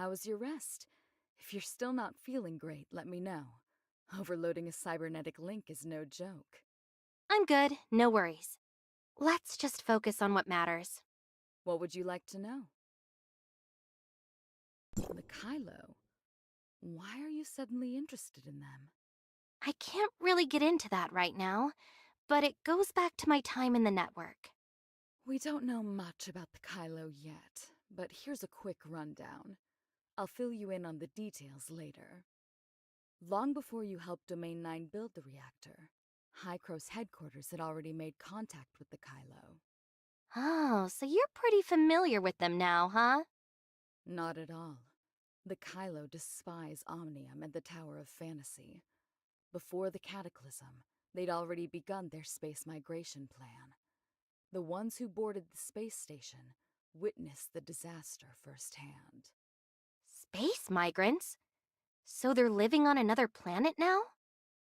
How was your rest? If you're still not feeling great, let me know. Overloading a cybernetic link is no joke. I'm good, no worries. Let's just focus on what matters. What would you like to know? The Kylo. Why are you suddenly interested in them? I can't really get into that right now, but it goes back to my time in the network. We don't know much about the Kylo yet, but here's a quick rundown. I'll fill you in on the details later. Long before you helped Domain 9 build the reactor, Hycro's headquarters had already made contact with the Kylo. Oh, so you're pretty familiar with them now, huh? Not at all. The Kylo despise Omnium and the Tower of Fantasy. Before the Cataclysm, they'd already begun their space migration plan. The ones who boarded the space station witnessed the disaster firsthand. Space migrants? So they're living on another planet now?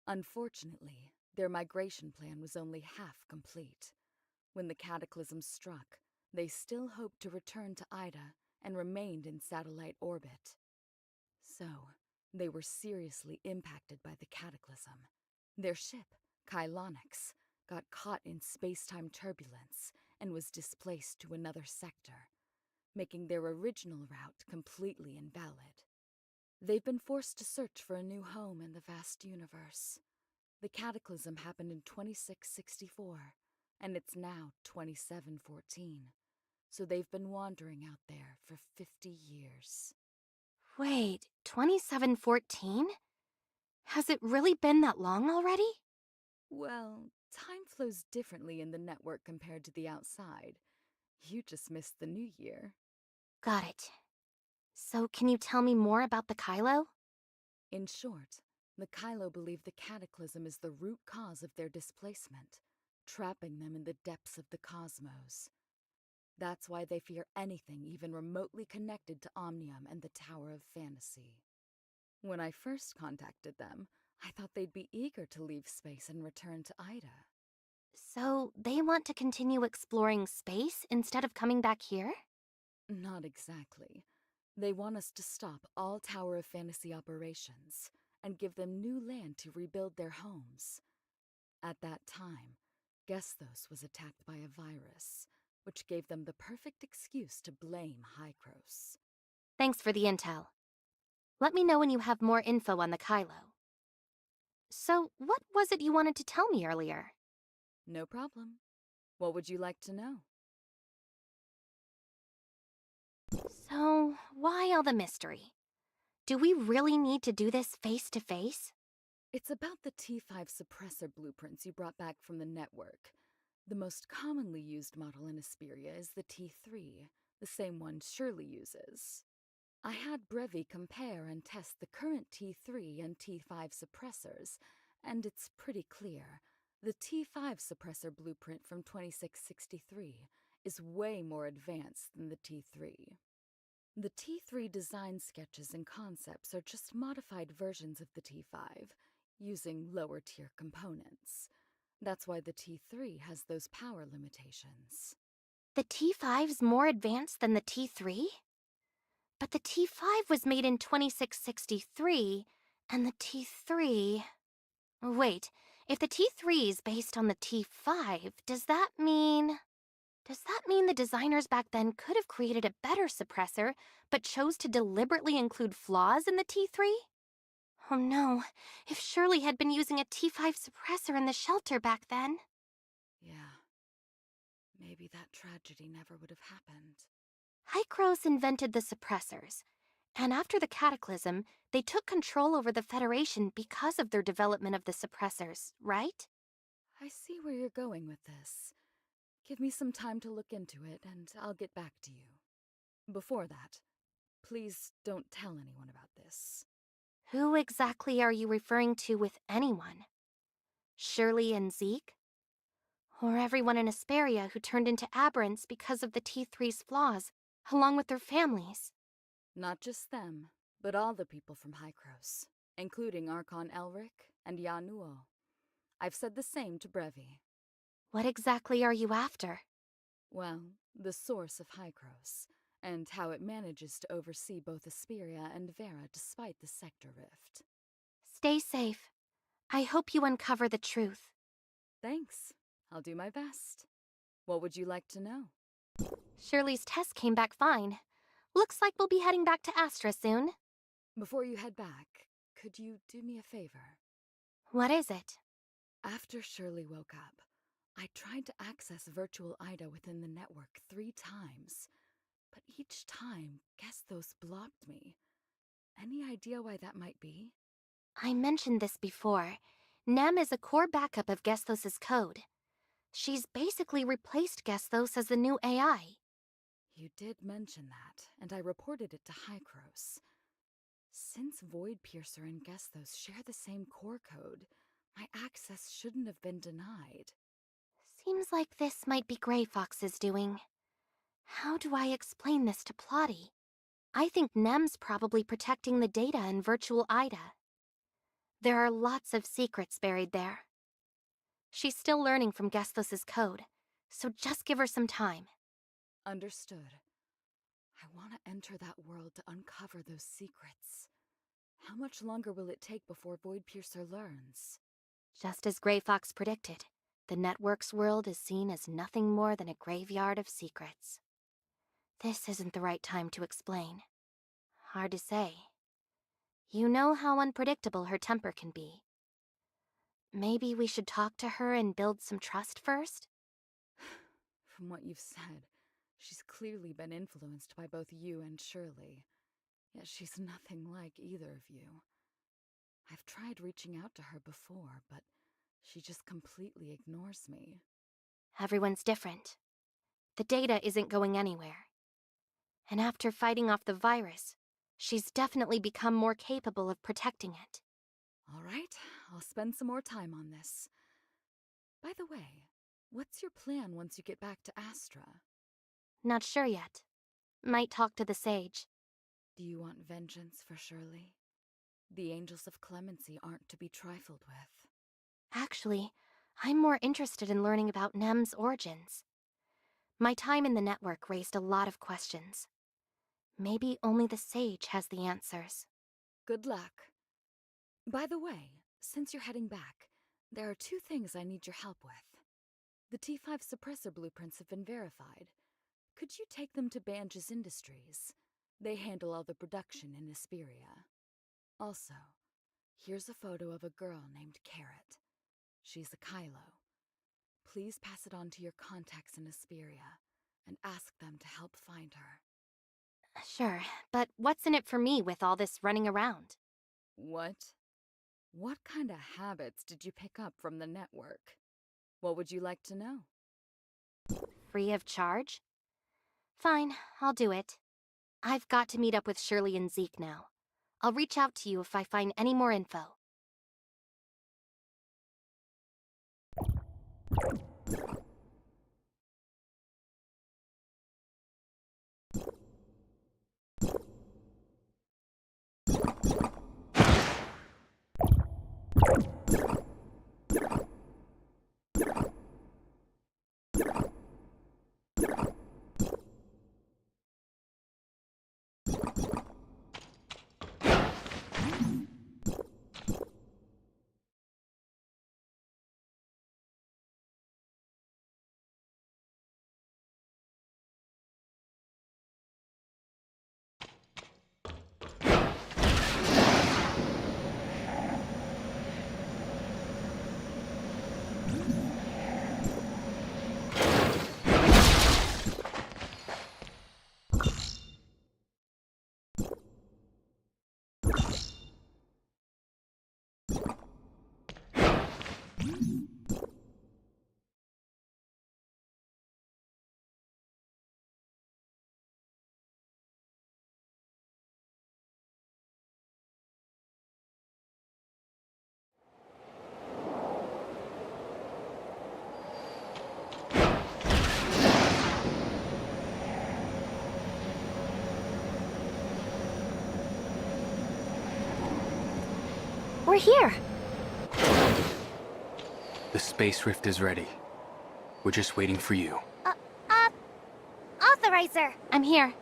Unfortunately, their migration plan was only half complete. When the Cataclysm struck, they still hoped to return to Ida and remained in satellite orbit. So, they were seriously impacted by the Cataclysm. Their ship, Kylonix, got caught in space-time turbulence and was displaced to another sector, making their original route completely invalid. They've been forced to search for a new home in the vast universe. The Cataclysm happened in 2664, and it's now 2714. So they've been wandering out there for 50 years. Wait, 2714? Has it really been that long already? Well, time flows differently in the network compared to the outside. You just missed the new year. Got it. So can you tell me more about the Kylo? In short, the Kylo believe the Cataclysm is the root cause of their displacement, trapping them in the depths of the cosmos. That's why they fear anything even remotely connected to Omnium and the Tower of Fantasy. When I first contacted them, I thought they'd be eager to leave space and return to Ida. So they want to continue exploring space instead of coming back here? Not exactly. They want us to stop all Tower of Fantasy operations and give them new land to rebuild their homes. At that time, Gestos was attacked by a virus, which gave them the perfect excuse to blame Hycros. Thanks for the intel. Let me know when you have more info on the Kylo. So, what was it you wanted to tell me earlier? No problem. What would you like to know? So, why all the mystery? Do we really need to do this face to face? It's about the T5 suppressor blueprints you brought back from the network. The most commonly used model in Asperia is the T3, the same one Shirley uses. I had Brevi compare and test the current T3 and T5 suppressors, and it's pretty clear. The T5 suppressor blueprint from 2663 is way more advanced than the T3. The T3 design sketches and concepts are just modified versions of the T5, using lower-tier components. That's why the T3 has those power limitations. The T5's more advanced than the T3? But the T5 was made in 2663, and the T3... Wait, if the T3 is based on the T5, does that mean the designers back then could have created a better suppressor, but chose to deliberately include flaws in the T3? Oh no, if Shirley had been using a T5 suppressor in the shelter back then. Yeah, maybe that tragedy never would have happened. Hycros invented the suppressors, and after the Cataclysm, they took control over the Federation because of their development of the suppressors, right? I see where you're going with this. Give me some time to look into it, and I'll get back to you. Before that, please don't tell anyone about this. Who exactly are you referring to with anyone? Shirley and Zeke? Or everyone in Asperia who turned into aberrants because of the T3's flaws, along with their families? Not just them, but all the people from Hycros, including Archon Elric and Yanuo. I've said the same to Brevi. What exactly are you after? Well, the source of Hycros, and how it manages to oversee both Asperia and Vera despite the sector rift. Stay safe. I hope you uncover the truth. Thanks. I'll do my best. What would you like to know? Shirley's test came back fine. Looks like we'll be heading back to Astra soon. Before you head back, could you do me a favor? What is it? After Shirley woke up, I tried to access Virtual Ida within the network 3 times, but each time, Gestos blocked me. Any idea why that might be? I mentioned this before. Nem is a core backup of Gestos' code. She's basically replaced Gestos as the new AI. You did mention that, and I reported it to Hycros. Since Void Piercer and Gestos share the same core code, my access shouldn't have been denied. Seems like this might be Grey Fox's doing. How do I explain this to Plotty? I think Nem's probably protecting the data in Virtual Ida. There are lots of secrets buried there. She's still learning from Gestos' code, so just give her some time. Understood. I want to enter that world to uncover those secrets. How much longer will it take before Void Piercer learns? Just as Grey Fox predicted, the network's world is seen as nothing more than a graveyard of secrets. This isn't the right time to explain. Hard to say. You know how unpredictable her temper can be. Maybe we should talk to her and build some trust first? From what you've said, she's clearly been influenced by both you and Shirley. Yet she's nothing like either of you. I've tried reaching out to her before, but she just completely ignores me. Everyone's different. The data isn't going anywhere. And after fighting off the virus, she's definitely become more capable of protecting it. All right, I'll spend some more time on this. By the way, what's your plan once you get back to Astra? Not sure yet. Might talk to the sage. Do you want vengeance for Shirley? The Angels of Clemency aren't to be trifled with. Actually, I'm more interested in learning about Nem's origins. My time in the network raised a lot of questions. Maybe only the sage has the answers. Good luck. By the way, since you're heading back, there are 2 things I need your help with. The T5 suppressor blueprints have been verified. Could you take them to Banges Industries? They handle all the production in Asperia. Also, here's a photo of a girl named Carrot. She's a Kylo. Please pass it on to your contacts in Asperia and ask them to help find her. Sure, but what's in it for me with all this running around? What? What kind of habits did you pick up from the network? What would you like to know? Free of charge? Fine, I'll do it. I've got to meet up with Shirley and Zeke now. I'll reach out to you if I find any more info. We're here! The space rift is ready. We're just waiting for you. Authorizer! I'm here.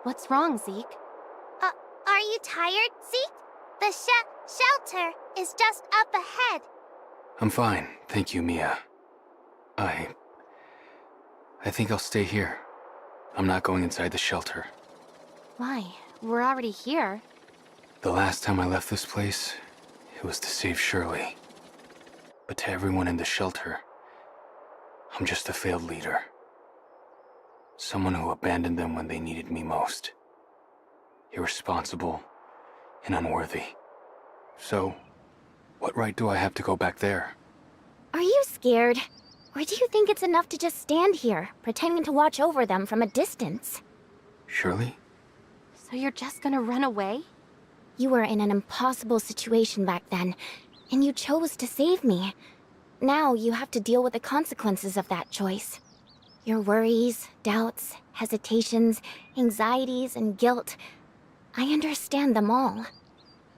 What's wrong, Zeke? Are you tired, Zeke? The shelter is just up ahead. I'm fine, thank you, Mia. I think I'll stay here. I'm not going inside the shelter. Why? We're already here. The last time I left this place, it was to save Shirley. But to everyone in the shelter, I'm just a failed leader. Someone who abandoned them when they needed me most. Irresponsible and unworthy. So, what right do I have to go back there? Are you scared? Or do you think it's enough to just stand here, pretending to watch over them from a distance? Shirley? So you're just gonna run away? You were in an impossible situation back then, and you chose to save me. Now you have to deal with the consequences of that choice. Your worries, doubts, hesitations, anxieties, and guilt. I understand them all.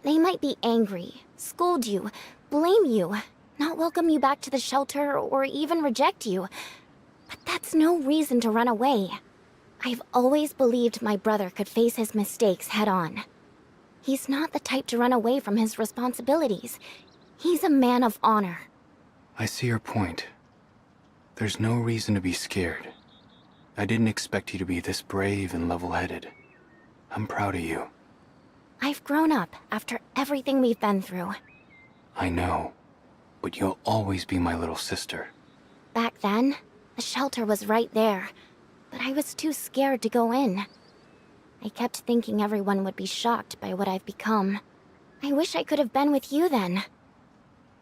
They might be angry, scold you, blame you, not welcome you back to the shelter, or even reject you. But that's no reason to run away. I've always believed my brother could face his mistakes head-on. He's not the type to run away from his responsibilities. He's a man of honor. I see your point. There's no reason to be scared. I didn't expect you to be this brave and level-headed. I'm proud of you. I've grown up after everything we've been through. I know, but you'll always be my little sister. Back then, the shelter was right there, but I was too scared to go in. I kept thinking everyone would be shocked by what I've become. I wish I could have been with you then.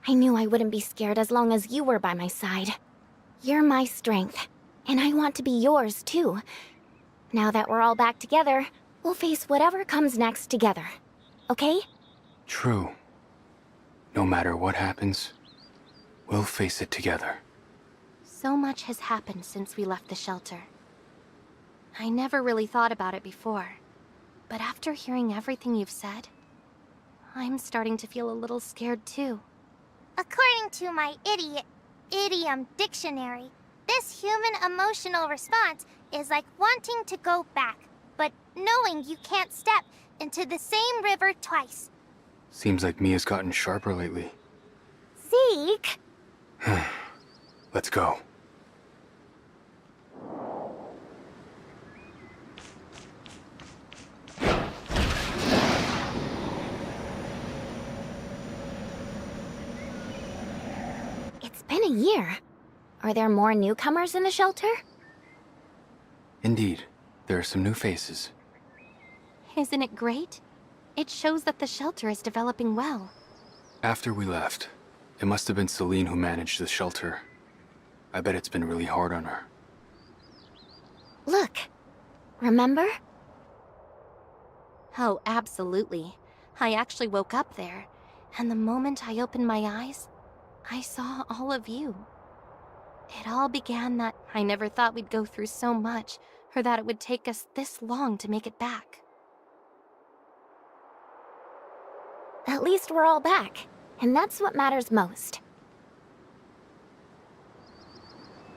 I knew I wouldn't be scared as long as you were by my side. You're my strength, and I want to be yours too. Now that we're all back together, we'll face whatever comes next together. Okay? True. No matter what happens, we'll face it together. So much has happened since we left the shelter. I never really thought about it before. But after hearing everything you've said, I'm starting to feel a little scared too. According to my idiom dictionary, this human emotional response is like wanting to go back, but knowing you can't step into the same river twice. Seems like Mia's gotten sharper lately. Zeke! Let's go. It's been a year. Are there more newcomers in the shelter? Indeed, there are some new faces. Isn't it great? It shows that the shelter is developing well. After we left, it must have been Celine who managed the shelter. I bet it's been really hard on her. Look. Remember? Oh, absolutely. I actually woke up there, and the moment I opened my eyes, I saw all of you. It all began that I never thought we'd go through so much, or that it would take us this long to make it back. At least we're all back, and that's what matters most.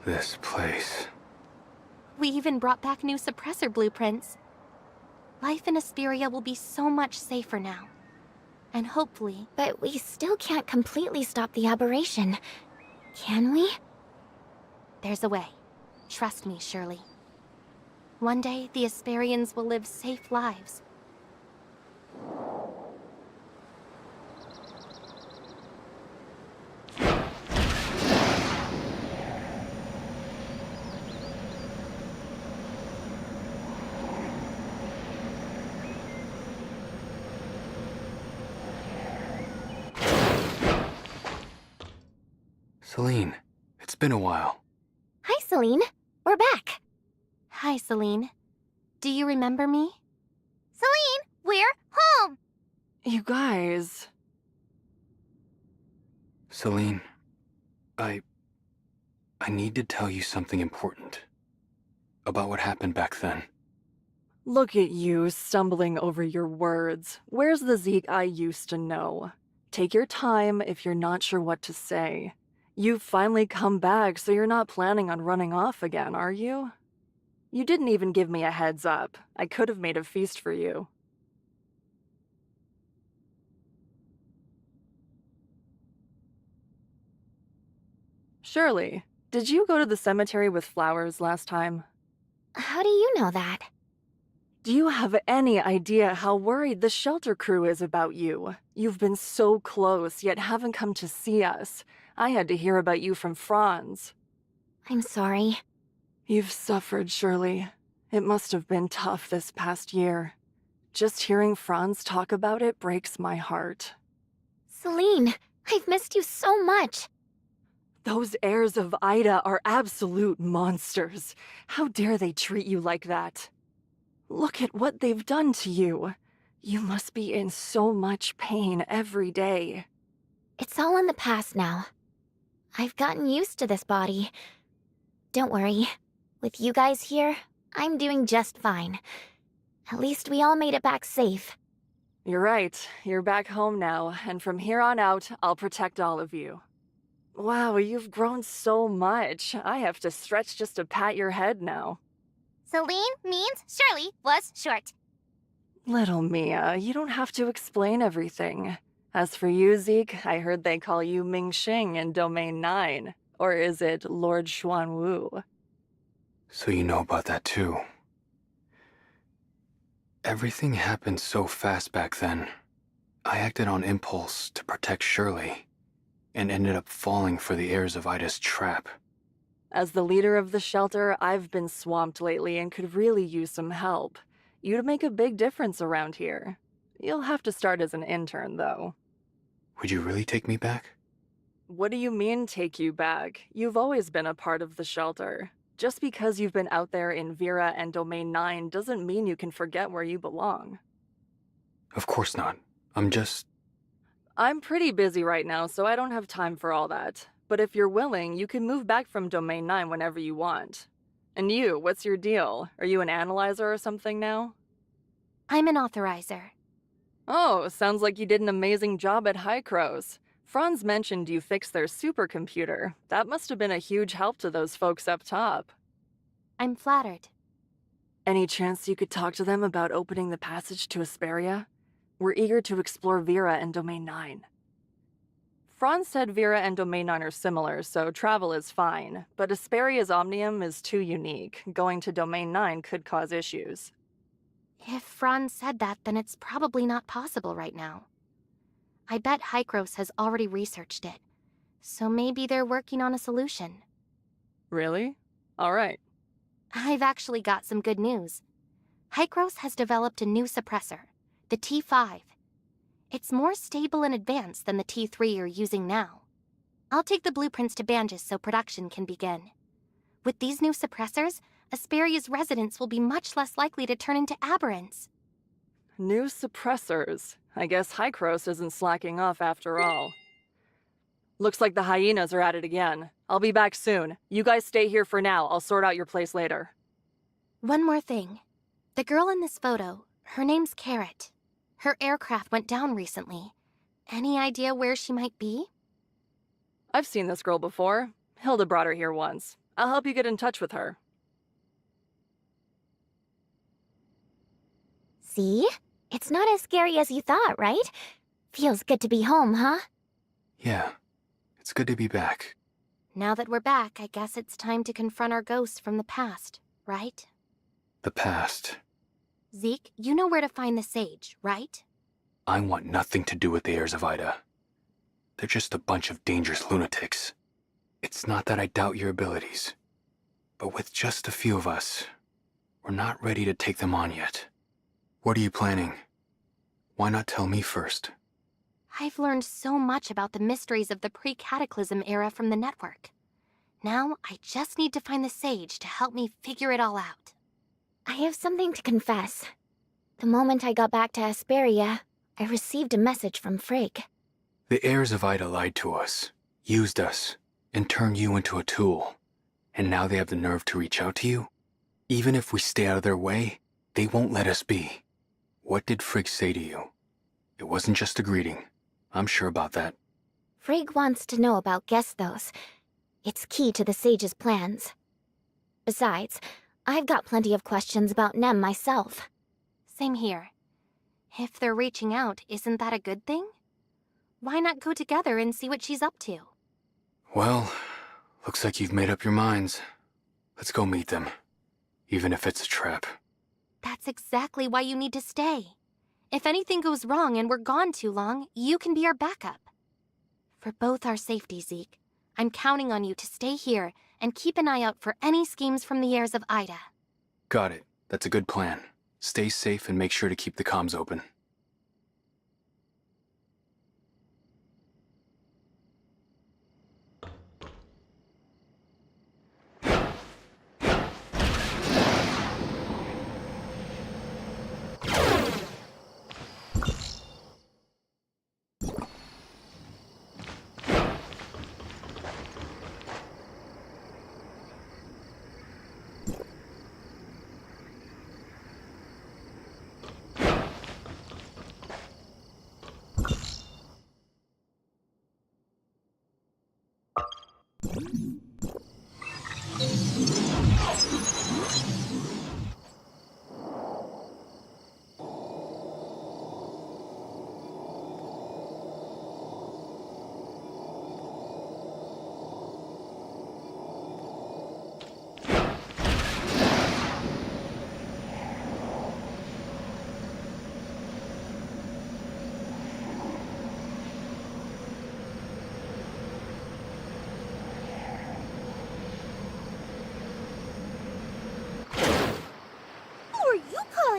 This place. We even brought back new suppressor blueprints. Life in Asperia will be so much safer now. And hopefully... But we still can't completely stop the aberration. Can we? There's a way. Trust me, Shirley. One day, the Asperians will live safe lives. Celine, it's been a while. Hi, Celine. We're back. Hi, Celine. Do you remember me? Celine, we're home! You guys... Celine, I need to tell you something important. About what happened back then. Look at you, stumbling over your words. Where's the Zeke I used to know? Take your time if you're not sure what to say. You've finally come back, so you're not planning on running off again, are you? You didn't even give me a heads up. I could have made a feast for you. Shirley, did you go to the cemetery with flowers last time? How do you know that? Do you have any idea how worried the shelter crew is about you? You've been so close, yet haven't come to see us. I had to hear about you from Franz. I'm sorry. You've suffered, Shirley. It must have been tough this past year. Just hearing Franz talk about it breaks my heart. Celine, I've missed you so much. Those heirs of Ida are absolute monsters. How dare they treat you like that? Look at what they've done to you. You must be in so much pain every day. It's all in the past now. I've gotten used to this body. Don't worry. With you guys here, I'm doing just fine. At least we all made it back safe. You're right. You're back home now, and from here on out, I'll protect all of you. Wow, you've grown so much. I have to stretch just to pat your head now. Celine means Shirley was short. Little Mia, you don't have to explain everything. As for you, Zeke, I heard they call you Ming Xing in Domain 9. Or is it Lord Xuanwu? So you know about that too. Everything happened so fast back then. I acted on impulse to protect Shirley, and ended up falling for the heirs of Ida's trap. As the leader of the shelter, I've been swamped lately and could really use some help. You'd make a big difference around here. You'll have to start as an intern, though. Would you really take me back? What do you mean, take you back? You've always been a part of the shelter. Just because you've been out there in Vera and Domain 9 doesn't mean you can forget where you belong. Of course not. I'm pretty busy right now, so I don't have time for all that. But if you're willing, you can move back from Domain 9 whenever you want. And you, what's your deal? Are you an analyzer or something now? I'm an authorizer. Oh, sounds like you did an amazing job at Hycros. Franz mentioned you fixed their supercomputer. That must have been a huge help to those folks up top. I'm flattered. Any chance you could talk to them about opening the passage to Asperia? We're eager to explore Vera and Domain 9. Franz said Vera and Domain 9 are similar, so travel is fine. But Asperia's Omnium is too unique. Going to Domain 9 could cause issues. If Franz said that, then it's probably not possible right now. I bet Hycros has already researched it. So maybe they're working on a solution. Really? All right. I've actually got some good news. Hycros has developed a new suppressor, the T5. It's more stable and advanced than the T3 you're using now. I'll take the blueprints to Banjus so production can begin. With these new suppressors, Asperia's residents will be much less likely to turn into aberrants. New suppressors. I guess Hycros isn't slacking off after all. Looks like the hyenas are at it again. I'll be back soon. You guys stay here for now. I'll sort out your place later. One more thing. The girl in this photo, her name's Carrot. Her aircraft went down recently. Any idea where she might be? I've seen this girl before. Hilda brought her here once. I'll help you get in touch with her. See? It's not as scary as you thought, right? Feels good to be home, huh? Yeah. It's good to be back. Now that we're back, I guess it's time to confront our ghosts from the past, right? The past. Zeke, you know where to find the sage, right? I want nothing to do with the heirs of Ida. They're just a bunch of dangerous lunatics. It's not that I doubt your abilities. But with just a few of us, we're not ready to take them on yet. What are you planning? Why not tell me first? I've learned so much about the mysteries of the pre-cataclysm era from the network. Now, I just need to find the sage to help me figure it all out. I have something to confess. The moment I got back to Asperia, I received a message from Frigg. The heirs of Ida lied to us, used us, and turned you into a tool. And now they have the nerve to reach out to you? Even if we stay out of their way, they won't let us be. What did Frigg say to you? It wasn't just a greeting. I'm sure about that. Frigg wants to know about Gesthos. It's key to the sage's plans. Besides, I've got plenty of questions about Nem myself. Same here. If they're reaching out, isn't that a good thing? Why not go together and see what she's up to? Well, looks like you've made up your minds. Let's go meet them, even if it's a trap. That's exactly why you need to stay. If anything goes wrong and we're gone too long, you can be our backup. For both our safety, Zeke, I'm counting on you to stay here and keep an eye out for any schemes from the heirs of Ida. Got it. That's a good plan. Stay safe and make sure to keep the comms open.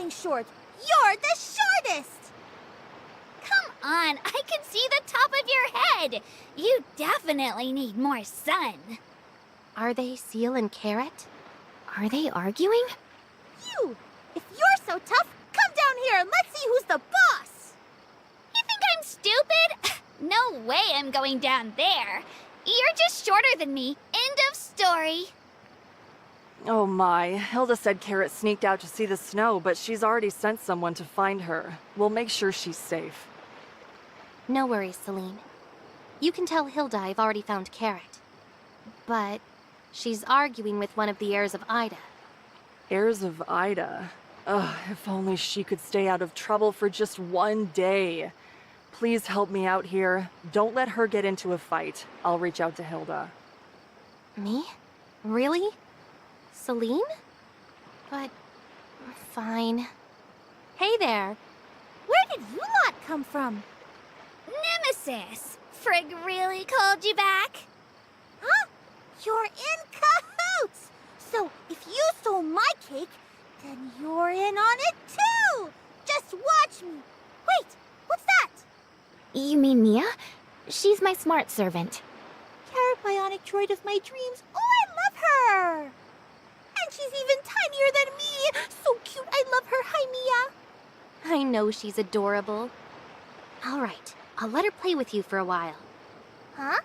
Short. You're the shortest! Come on, I can see the top of your head. You definitely need more sun. Are they Seal and Carrot? Are they arguing? You! If you're so tough, come down here and let's see who's the boss! You think I'm stupid? No way I'm going down there. You're just shorter than me. End of story. Oh my, Hilda said Carrot sneaked out to see the snow, but she's already sent someone to find her. We'll make sure she's safe. No worries, Celine. You can tell Hilda I've already found Carrot. But she's arguing with one of the heirs of Ida. Heirs of Ida? Ugh, if only she could stay out of trouble for just one day. Please help me out here. Don't let her get into a fight. I'll reach out to Hilda. Me? Really? Celine? But fine. Hey there. Where did you lot come from? Nemesis! Frigg really called you back? Huh? You're in cahoots! So if you stole my cake, then you're in on it too! Just watch me! Wait, what's that? You mean Mia? She's my smart servant. Carrot bionic droid of my dreams. Oh, I love her! And she's even tinier than me! So cute, I love her. Hi, Mia! I know she's adorable. All right, I'll let her play with you for a while. Huh?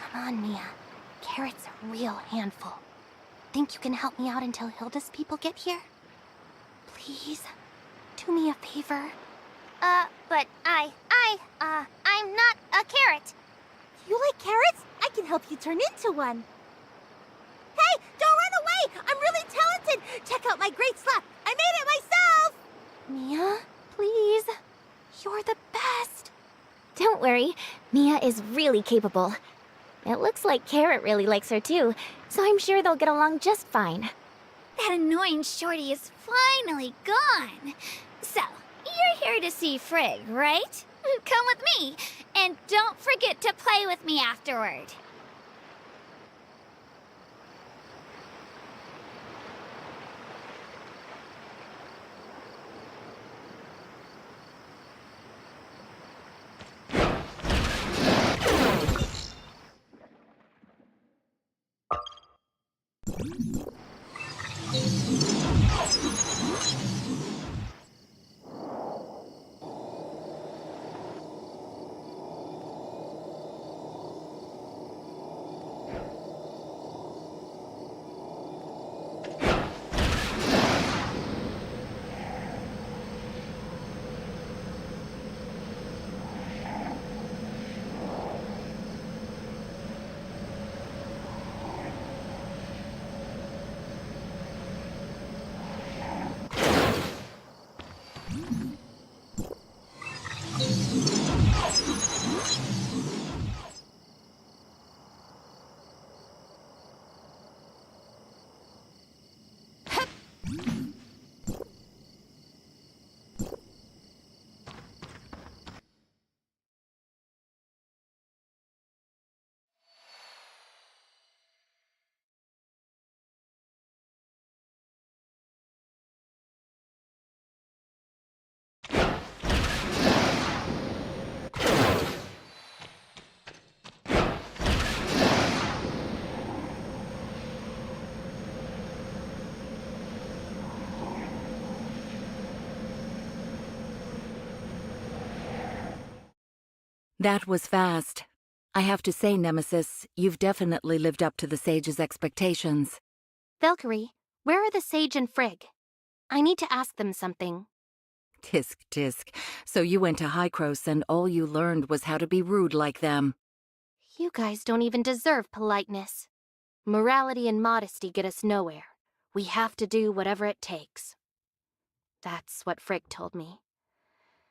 Come on, Mia. Carrot's a real handful. Think you can help me out until Hilda's people get here? Please, do me a favor. But I'm not a carrot. You like carrots? I can help you turn into one. Hey, don't run away! I'm really talented! Check out my great slap! I made it myself! Mia, please. You're the best. Don't worry, Mia is really capable. It looks like Carrot really likes her too, so I'm sure they'll get along just fine. That annoying shorty is finally gone. So, you're here to see Frigg, right? Come with me, and don't forget to play with me afterward. That was fast. I have to say, Nemesis, you've definitely lived up to the Sage's expectations. Valkyrie, where are the Sage and Frigg? I need to ask them something. Tisk tisk. So you went to Hykros and all you learned was how to be rude like them. You guys don't even deserve politeness. Morality and modesty get us nowhere. We have to do whatever it takes. That's what Frigg told me.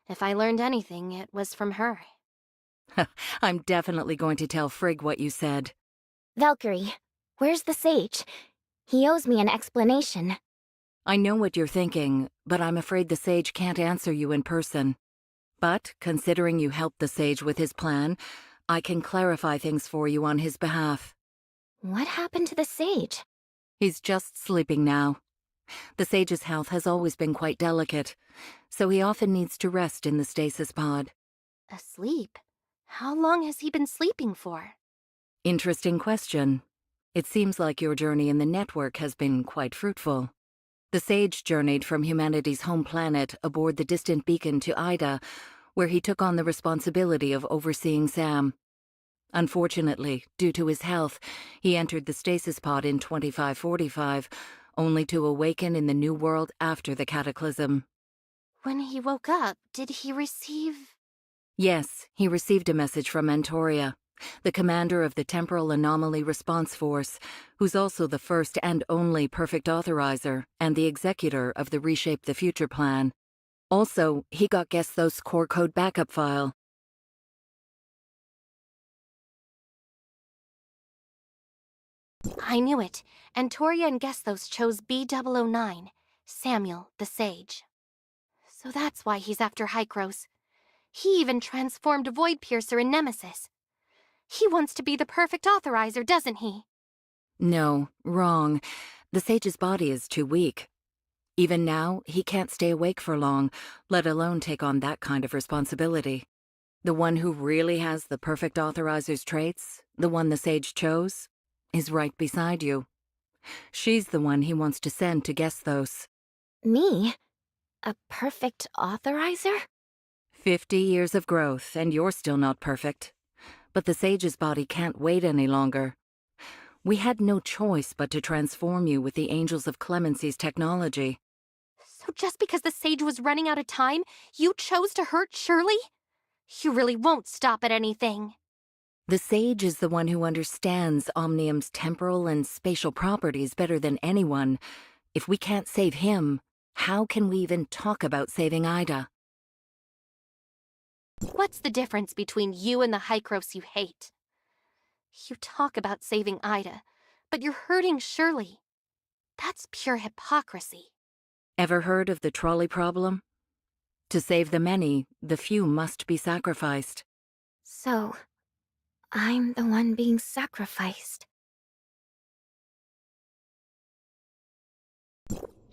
If I learned anything, it was from her. I'm definitely going to tell Frigg what you said. Valkyrie, where's the Sage? He owes me an explanation. I know what you're thinking, but I'm afraid the Sage can't answer you in person. But, considering you helped the Sage with his plan, I can clarify things for you on his behalf. What happened to the Sage? He's just sleeping now. The Sage's health has always been quite delicate, so he often needs to rest in the stasis pod. Asleep? How long has he been sleeping for? Interesting question. It seems like your journey in the network has been quite fruitful. The Sage journeyed from humanity's home planet aboard the distant beacon to Ida, where he took on the responsibility of overseeing Sam. Unfortunately, due to his health, he entered the stasis pod in 2545, only to awaken in the new world after the cataclysm. When he woke up, did he receive... Yes, he received a message from Antoria, the commander of the Temporal Anomaly Response Force, who's also the first and only perfect authorizer and the executor of the Reshape the Future plan. Also, he got Gesthos' core code backup file. I knew it. Antoria and Gesthos chose B009, Samuel the Sage. So that's why he's after Hykros. He even transformed Void Piercer in Nemesis. He wants to be the perfect authorizer, doesn't he? No, wrong. The Sage's body is too weak. Even now, he can't stay awake for long, let alone take on that kind of responsibility. The one who really has the perfect authorizer's traits, the one the Sage chose, is right beside you. She's the one he wants to send to Gesthos. Me? A perfect authorizer? 50 years of growth, and you're still not perfect. But the Sage's body can't wait any longer. We had no choice but to transform you with the Angels of Clemency's technology. So just because the Sage was running out of time, you chose to hurt Shirley? You really won't stop at anything. The Sage is the one who understands Omnium's temporal and spatial properties better than anyone. If we can't save him, how can we even talk about saving Ida? What's the difference between you and the Hykros you hate? You talk about saving Ida, but you're hurting Shirley. That's pure hypocrisy. Ever heard of the trolley problem? To save the many, the few must be sacrificed. So, I'm the one being sacrificed.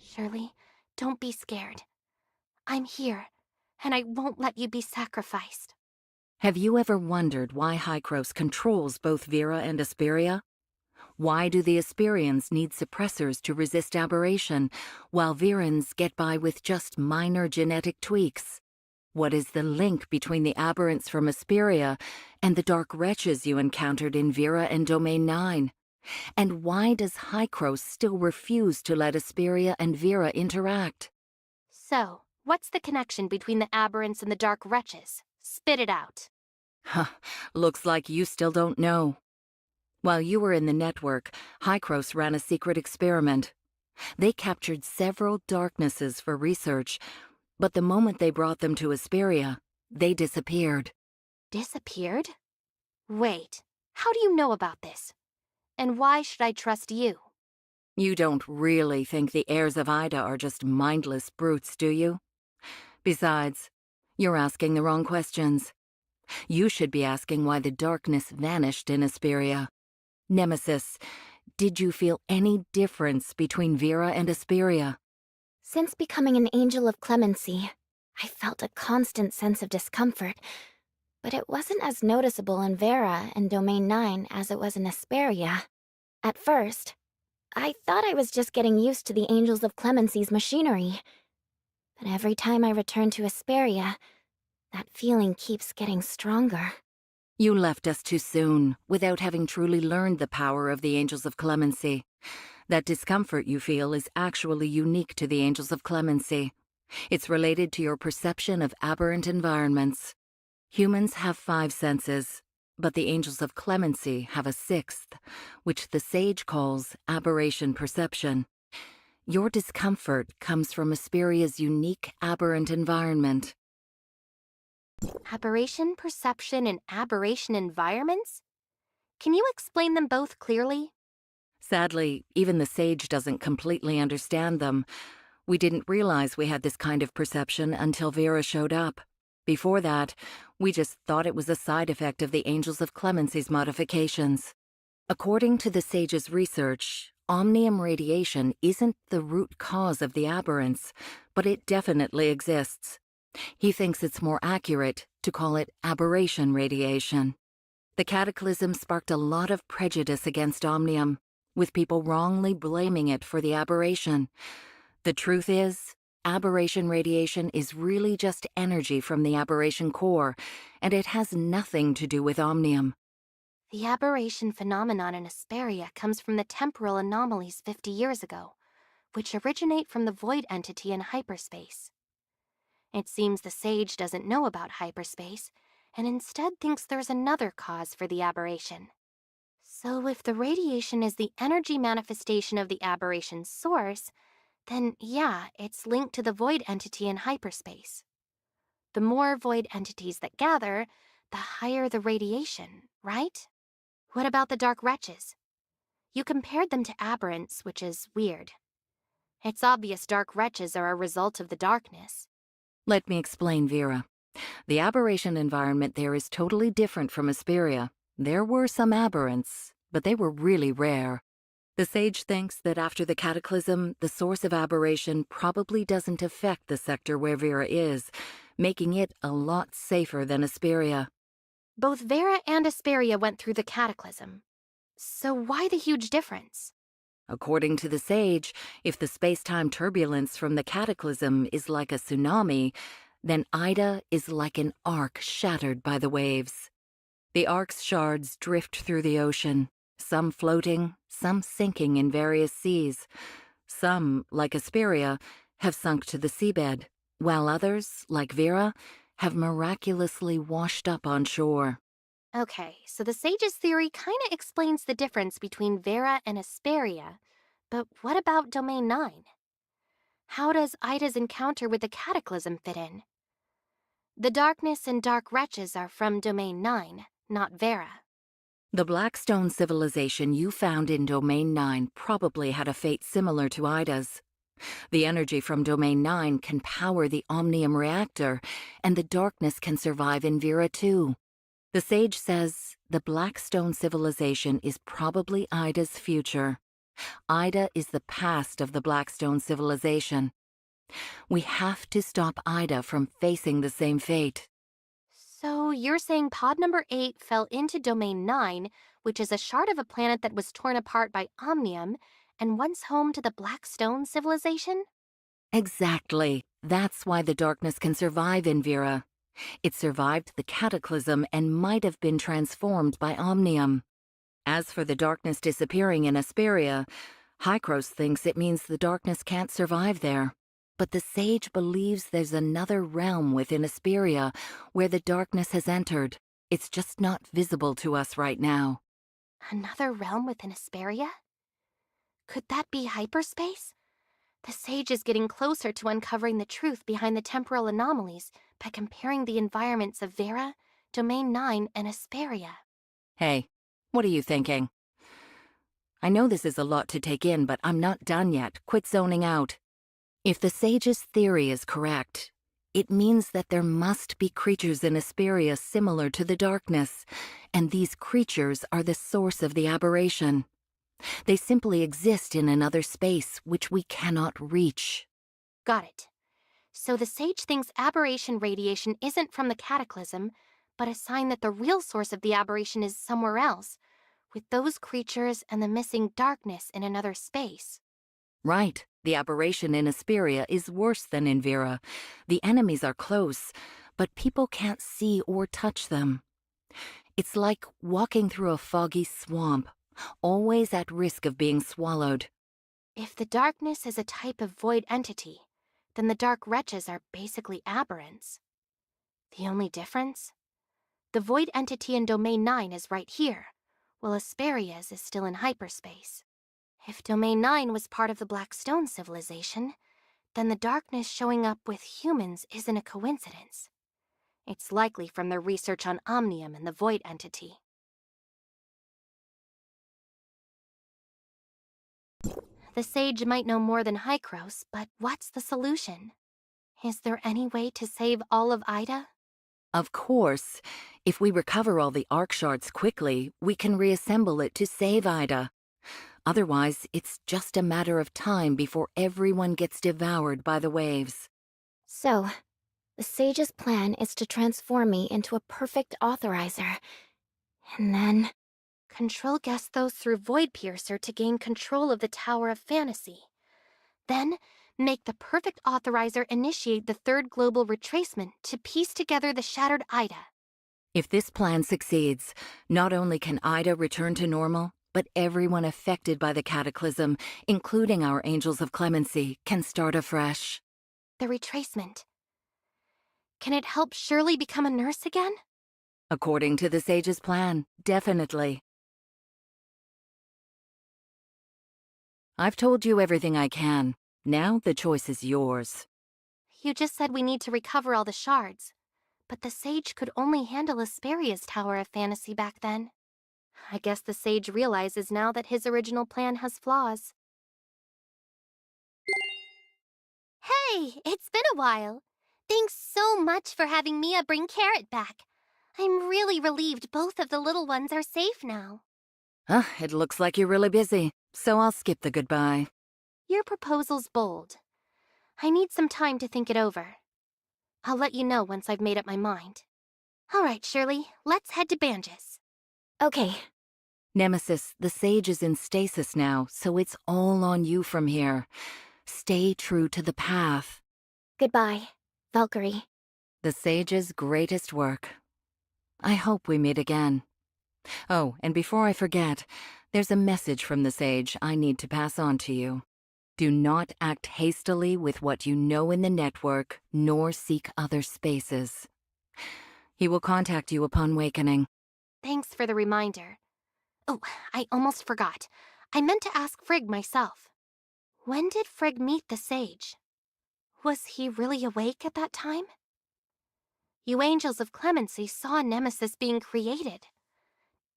Shirley, don't be scared. I'm here, and I won't let you be sacrificed. Have you ever wondered why Hykros controls both Vera and Asperia? Why do the Asperians need suppressors to resist aberration, while Verans get by with just minor genetic tweaks? What is the link between the aberrants from Asperia and the dark wretches you encountered in Vera and Domain 9? And why does Hykros still refuse to let Asperia and Vera interact? So, what's the connection between the aberrants and the dark wretches? Spit it out. Huh, looks like you still don't know. While you were in the network, Hykros ran a secret experiment. They captured several darknesses for research, but the moment they brought them to Asperia, they disappeared. Disappeared? Wait, how do you know about this? And why should I trust you? You don't really think the heirs of Ida are just mindless brutes, do you? Besides, you're asking the wrong questions. You should be asking why the darkness vanished in Asperia. Nemesis, did you feel any difference between Vera and Asperia? Since becoming an angel of clemency, I felt a constant sense of discomfort, but it wasn't as noticeable in Vera and Domain 9 as it was in Asperia. At first, I thought I was just getting used to the Angels of Clemency's machinery. But every time I return to Asperia, that feeling keeps getting stronger. You left us too soon, without having truly learned the power of the Angels of Clemency. That discomfort you feel is actually unique to the Angels of Clemency. It's related to your perception of aberrant environments. Humans have 5 senses, but the Angels of Clemency have a 6th, which the sage calls aberration perception. Your discomfort comes from Asperia's unique aberrant environment. Aberration perception and aberration environments? Can you explain them both clearly? Sadly, even the sage doesn't completely understand them. We didn't realize we had this kind of perception until Vera showed up. Before that, we just thought it was a side effect of the Angels of Clemency's modifications. According to the sage's research, omnium radiation isn't the root cause of the aberrance, but it definitely exists. He thinks it's more accurate to call it aberration radiation. The cataclysm sparked a lot of prejudice against omnium, with people wrongly blaming it for the aberration. The truth is, aberration radiation is really just energy from the aberration core, and it has nothing to do with omnium. The aberration phenomenon in Asperia comes from the temporal anomalies 50 years ago, which originate from the void entity in hyperspace. It seems the sage doesn't know about hyperspace, and instead thinks there's another cause for the aberration. So if the radiation is the energy manifestation of the aberration's source, then yeah, it's linked to the void entity in hyperspace. The more void entities that gather, the higher the radiation, right? What about the dark wretches? You compared them to aberrants, which is weird. It's obvious dark wretches are a result of the darkness. Let me explain, Vera. The aberration environment there is totally different from Asperia. There were some aberrants, but they were really rare. The sage thinks that after the cataclysm, the source of aberration probably doesn't affect the sector where Vera is, making it a lot safer than Asperia. Both Vera and Asperia went through the cataclysm. So why the huge difference? According to the sage, if the space-time turbulence from the cataclysm is like a tsunami, then Ida is like an arc shattered by the waves. The arc's shards drift through the ocean, some floating, some sinking in various seas. Some, like Asperia, have sunk to the seabed, while others, like Vera, have miraculously washed up on shore. Okay, so the sage's theory kinda explains the difference between Vera and Asperia, but what about Domain 9? How does Ida's encounter with the cataclysm fit in? The darkness and dark wretches are from Domain 9, not Vera. The Blackstone civilization you found in Domain 9 probably had a fate similar to Ida's. The energy from Domain 9 can power the Omnium reactor, and the darkness can survive in Vera too. The sage says the Blackstone civilization is probably Ida's future. Ida is the past of the Blackstone civilization. We have to stop Ida from facing the same fate. So you're saying pod number 8 fell into Domain 9, which is a shard of a planet that was torn apart by Omnium, and once home to the Blackstone civilization? Exactly. That's why the darkness can survive in Vera. It survived the cataclysm and might have been transformed by Omnium. As for the darkness disappearing in Asperia, Hykros thinks it means the darkness can't survive there. But the sage believes there's another realm within Asperia where the darkness has entered. It's just not visible to us right now. Another realm within Asperia? Could that be hyperspace? The sage is getting closer to uncovering the truth behind the temporal anomalies by comparing the environments of Vera, Domain 9, and Asperia. Hey, what are you thinking? I know this is a lot to take in, but I'm not done yet. Quit zoning out. If the sage's theory is correct, it means that there must be creatures in Asperia similar to the darkness, and these creatures are the source of the aberration. They simply exist in another space which we cannot reach. Got it. So the sage thinks aberration radiation isn't from the cataclysm, but a sign that the real source of the aberration is somewhere else, with those creatures and the missing darkness in another space. Right. The aberration in Asperia is worse than in Vera. The enemies are close, but people can't see or touch them. It's like walking through a foggy swamp, always at risk of being swallowed. If the darkness is a type of void entity, then the dark wretches are basically aberrants. The only difference? The void entity in Domain 9 is right here, while Asperia's is still in hyperspace. If Domain 9 was part of the Black Stone civilization, then the darkness showing up with humans isn't a coincidence. It's likely from their research on Omnium and the void entity. The sage might know more than Hykros, but what's the solution? Is there any way to save all of Ida? Of course, if we recover all the Arc Shards quickly, we can reassemble it to save Ida. Otherwise, it's just a matter of time before everyone gets devoured by the waves. So, the sage's plan is to transform me into a perfect authorizer. And then... Control Gesthos through Void Piercer to gain control of the Tower of Fantasy. Then, make the perfect authorizer initiate the third global retracement to piece together the shattered Ida. If this plan succeeds, not only can Ida return to normal, but everyone affected by the cataclysm, including our Angels of Clemency, can start afresh. The retracement. Can it help Shirley become a nurse again? According to the sage's plan, definitely. I've told you everything I can. Now the choice is yours. You just said we need to recover all the shards. But the sage could only handle Asperia's Tower of Fantasy back then. I guess the sage realizes now that his original plan has flaws. Hey, it's been a while. Thanks so much for having Mia bring Carrot back. I'm really relieved both of the little ones are safe now. It looks like you're really busy, so I'll skip the goodbye. Your proposal's bold. I need some time to think it over. I'll let you know once I've made up my mind. All right, Shirley, let's head to Banges. Okay. Nemesis, the sage is in stasis now, so it's all on you from here. Stay true to the path. Goodbye, Valkyrie. The sage's greatest work. I hope we meet again. Oh, and before I forget, there's a message from the sage I need to pass on to you. Do not act hastily with what you know in the network, nor seek other spaces. He will contact you upon wakening. Thanks for the reminder. Oh, I almost forgot. I meant to ask Frigg myself. When did Frigg meet the sage? Was he really awake at that time? You Angels of Clemency saw Nemesis being created.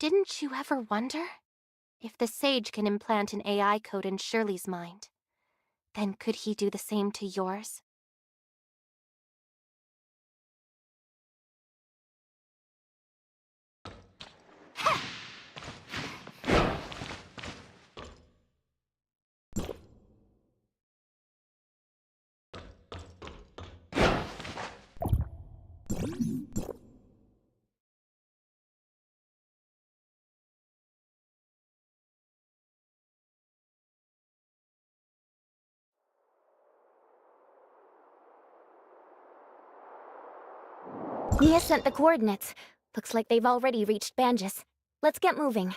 Didn't you ever wonder? If the sage can implant an AI code in Shirley's mind, then could he do the same to yours? Mia sent the coordinates. Looks like they've already reached Banges. Let's get moving.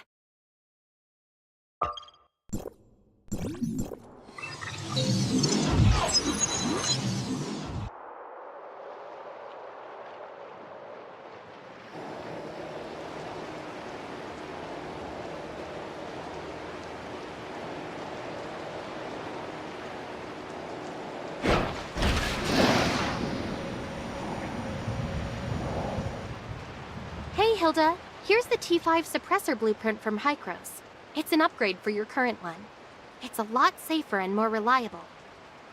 Hey, Hilda. Here's the T5 suppressor blueprint from Hykros. It's an upgrade for your current one. It's a lot safer and more reliable.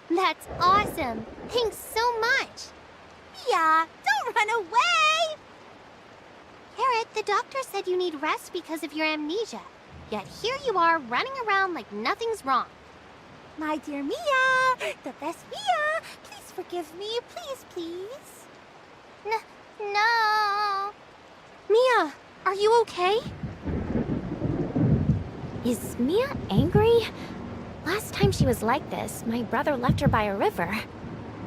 That's awesome! Thanks so much! Mia, don't run away! Carrot, the doctor said you need rest because of your amnesia. Yet here you are running around like nothing's wrong. My dear Mia! The best Mia! Please forgive me, please, please. No. Mia, are you okay? Is Mia angry? Last time she was like this, my brother left her by a river.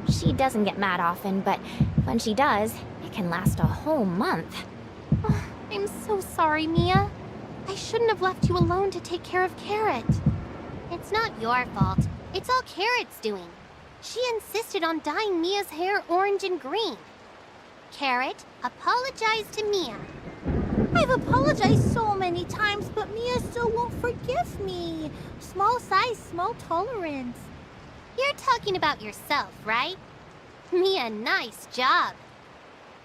She doesn't get mad often, but when she does, it can last a whole month. I'm so sorry, Mia. I shouldn't have left you alone to take care of Carrot. It's not your fault. It's all Carrot's doing. She insisted on dyeing Mia's hair orange and green. Carrot, apologize to Mia. I've apologized so many times, but Mia still won't forgive me. Small size, small tolerance. You're talking about yourself, right? Mia, nice job.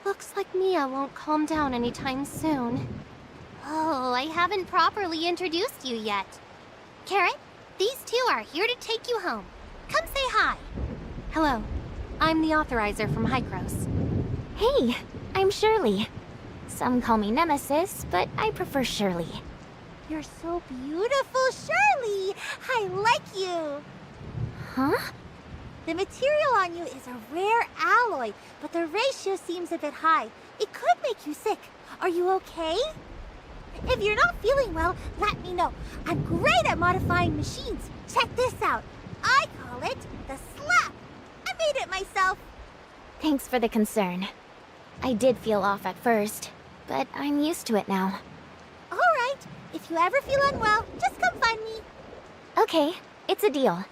Looks like Mia won't calm down anytime soon. Oh, I haven't properly introduced you yet. Carrot, these two are here to take you home. Come say hi. Hello, I'm the authorizer from Hycros. Hey, I'm Shirley. Some call me Nemesis, but I prefer Shirley. You're so beautiful, Shirley. I like you. Huh? The material on you is a rare alloy, but the ratio seems a bit high. It could make you sick. Are you okay? If you're not feeling well, let me know. I'm great at modifying machines. Check this out. I call it the slap. I made it myself. Thanks for the concern. I did feel off at first, but I'm used to it now. All right. If you ever feel unwell, just come find me. Okay, it's a deal.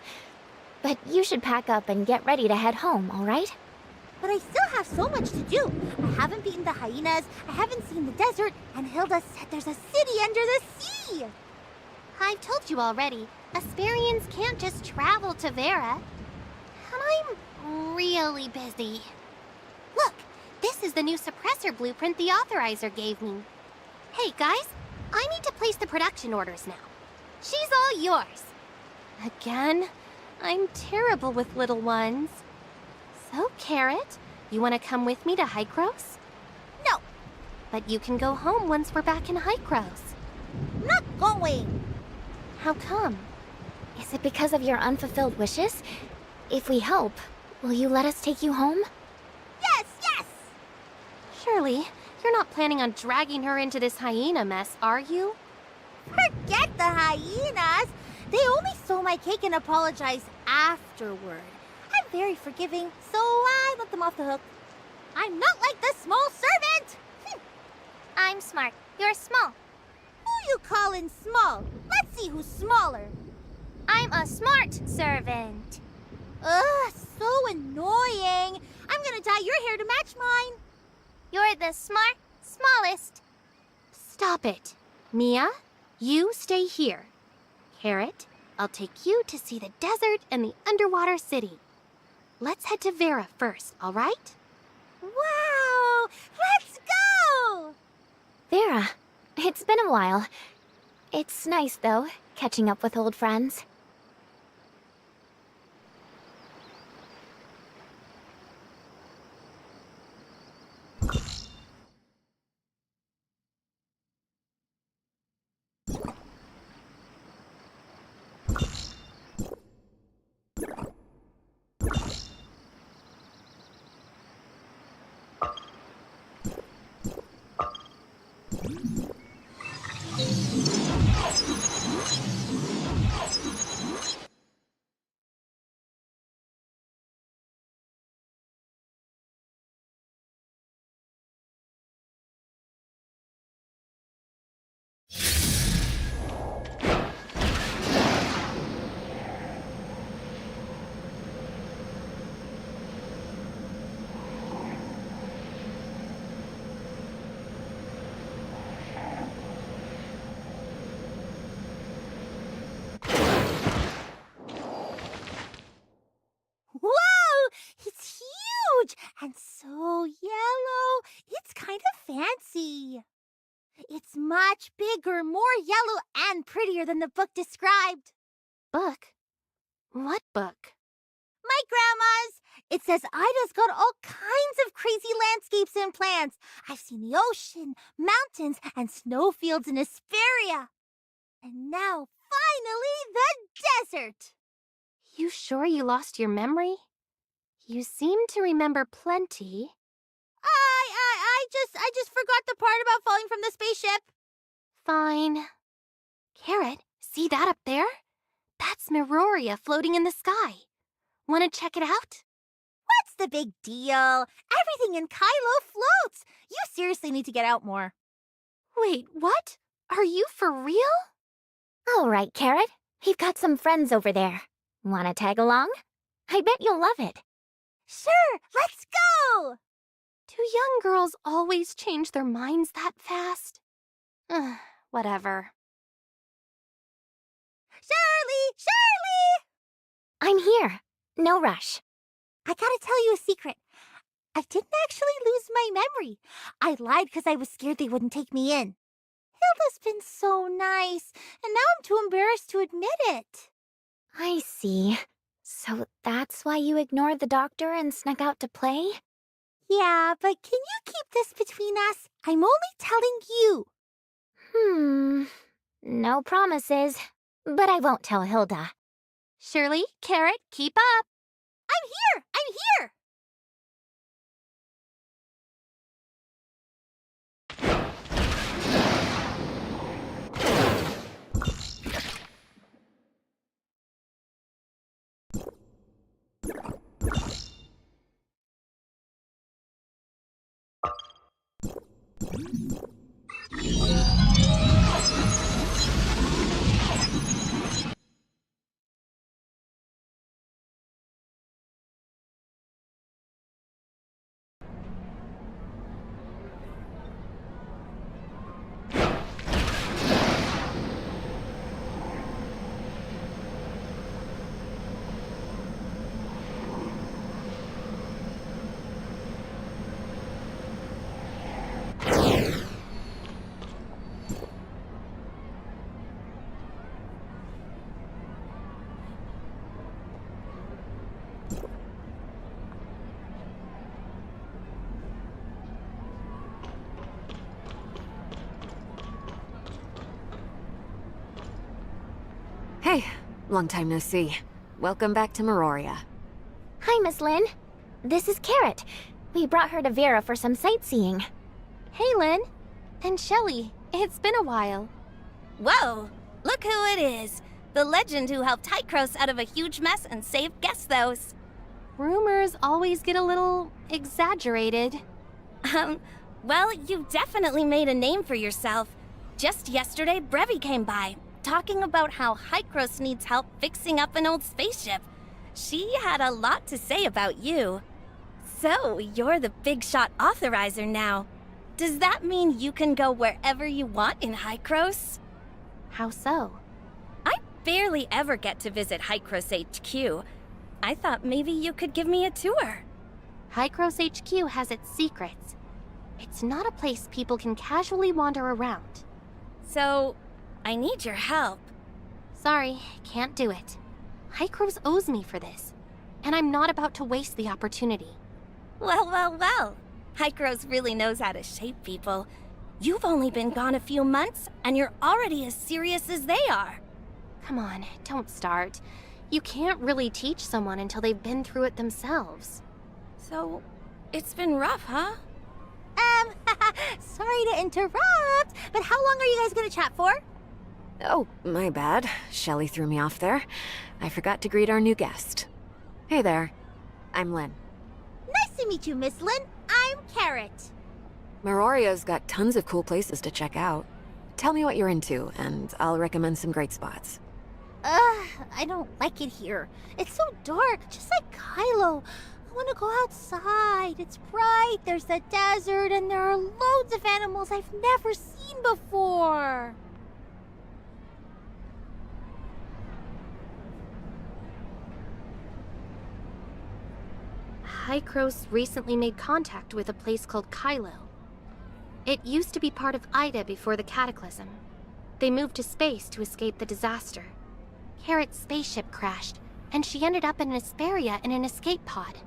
But you should pack up and get ready to head home, all right? But I still have so much to do. I haven't beaten the hyenas, I haven't seen the desert, and Hilda said there's a city under the sea. I've told you already, Asperians can't just travel to Vera. And I'm really busy. Look, this is the new suppressor blueprint the authorizer gave me. Hey guys, I need to place the production orders now. She's all yours. Again? I'm terrible with little ones. So, Carrot, you want to come with me to Hycros? No, But you can go home once we're back in Hycros. I'm not going. How come? Is it because of your unfulfilled wishes? If we help, will you let us take you home? Yes, yes. Surely, you're not planning on dragging her into this hyena mess, are you? Forget the hyenas. They only stole my cake and apologized afterward. I'm very forgiving, so I let them off the hook. I'm not like the small servant. I'm smart. You're small. Who you calling small? Let's see who's smaller. I'm a smart servant. Ugh, so annoying. I'm gonna dye your hair to match mine. You're the smallest. Stop it. Mia, you stay here. Carrot, I'll take you to see the desert and the underwater city. Let's head to Vera first, all right? Wow, let's go! Vera, it's been a while. It's nice, though, catching up with old friends. Whoa! It's huge and so yellow. It's kind of fancy. It's much bigger, more yellow, and prettier than the book described. Book? What book? My grandma's. It says Ida's got all kinds of crazy landscapes and plants. I've seen the ocean, mountains, and snowfields in Hesperia. And now, finally, the desert. You sure you lost your memory? You seem to remember plenty. I just forgot the part about falling from the spaceship. Fine. Carrot, see that up there? That's Miroria floating in the sky. Want to check it out? What's the big deal? Everything in Kylo floats. You seriously need to get out more. Wait, what? Are you for real? All right, Carrot. We've got some friends over there. Wanna tag along? I bet you'll love it. Sure, let's go! Do young girls always change their minds that fast? Whatever. Shirley! Shirley! I'm here. No rush. I gotta tell you a secret. I didn't actually lose my memory. I lied because I was scared they wouldn't take me in. Hilda's been so nice, and now I'm too embarrassed to admit it. I see. So that's why you ignored the doctor and snuck out to play? Yeah, but can you keep this between us? I'm only telling you. No promises. But I won't tell Hilda. Shirley, Carrot, keep up. I'm here! I'm here! Hey, long time no see. Welcome back to Meroria. Hi, Miss Lynn. This is Carrot. We brought her to Vera for some sightseeing. Hey, Lynn. And Shelley, it's been a while. Whoa! Look who it is! The legend who helped Hykros out of a huge mess and saved Gesthos. Rumors always get a little exaggerated. Well, you definitely made a name for yourself. Just yesterday, Brevi came by, talking about how Hykros needs help fixing up an old spaceship. She had a lot to say about you. So, you're the big shot authorizer now. Does that mean you can go wherever you want in Hykros? How so? I barely ever get to visit Hykros HQ. I thought maybe you could give me a tour. Hykros HQ has its secrets. It's not a place people can casually wander around. So, I need your help. Sorry, can't do it. Hykros owes me for this, and I'm not about to waste the opportunity. Well. Hykros really knows how to shape people. You've only been gone a few months, and you're already as serious as they are. Come on, don't start. You can't really teach someone until they've been through it themselves. So, it's been rough, huh? Sorry to interrupt, but how long are you guys gonna chat for? Oh, my bad. Shelley threw me off there. I forgot to greet our new guest. Hey there. I'm Lynn. Nice to meet you, Miss Lynn. I'm Carrot. Meroria's got tons of cool places to check out. Tell me what you're into, and I'll recommend some great spots. I don't like it here. It's so dark, just like Kylo. I want to go outside. It's bright, there's the desert, and there are loads of animals I've never seen before. Hykros recently made contact with a place called Kylo. It used to be part of Ida before the Cataclysm. They moved to space to escape the disaster. Carrot's spaceship crashed, and she ended up in Asperia in an escape pod.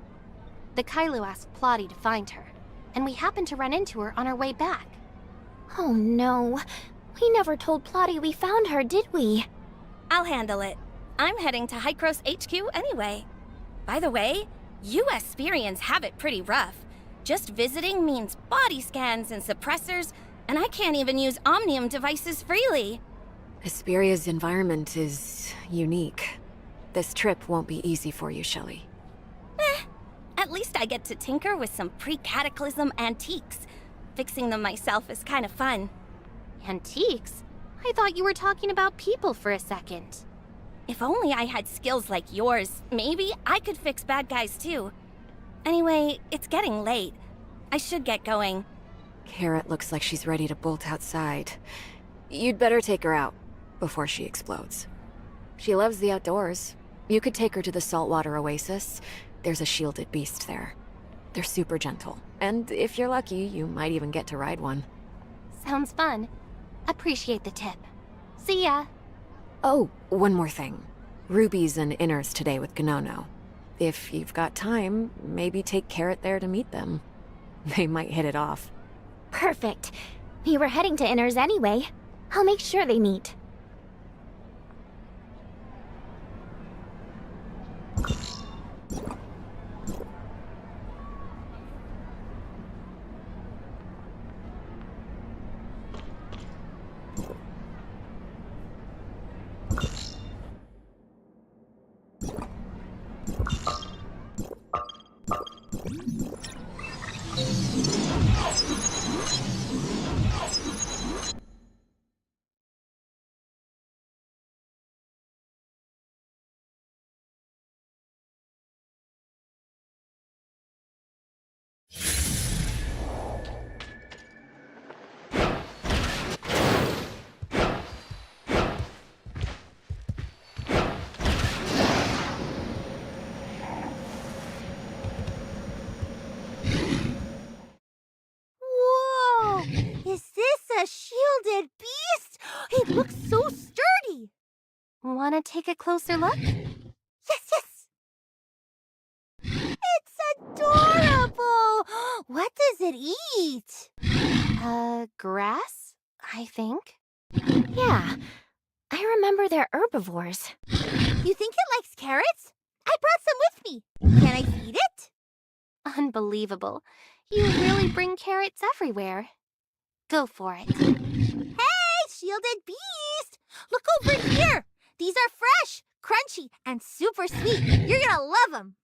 The Kylo asked Plotty to find her, and we happened to run into her on our way back. Oh no. We never told Plotty we found her, did we? I'll handle it. I'm heading to Hykros HQ anyway. By the way, you Asperians have it pretty rough. Just visiting means body scans and suppressors, and I can't even use Omnium devices freely. Asperia's environment is unique. This trip won't be easy for you, Shelley. At least I get to tinker with some pre-cataclysm antiques. Fixing them myself is kind of fun. Antiques? I thought you were talking about people for a second. If only I had skills like yours, maybe I could fix bad guys too. Anyway, it's getting late. I should get going. Carrot looks like she's ready to bolt outside. You'd better take her out before she explodes. She loves the outdoors. You could take her to the saltwater oasis. There's a shielded beast there. They're super gentle, and if you're lucky, you might even get to ride one. Sounds fun. Appreciate the tip. See ya. Oh, one more thing. Ruby's and Inners today with Gnono. If you've got time, maybe take Carrot there to meet them. They might hit it off. Perfect. We were heading to Inners anyway. I'll make sure they meet. Whoa! Is this a shielded beast? It looks so sturdy! Wanna take a closer look? Yes, yes! It's adorable! What does it eat? Grass? I think. Yeah, I remember they're herbivores. You think it likes carrots? I brought some with me. Can I feed it? Unbelievable. You really bring carrots everywhere. Go for it. Hey, shielded beast! Look over here! These are fresh, crunchy, and super sweet. You're gonna love them.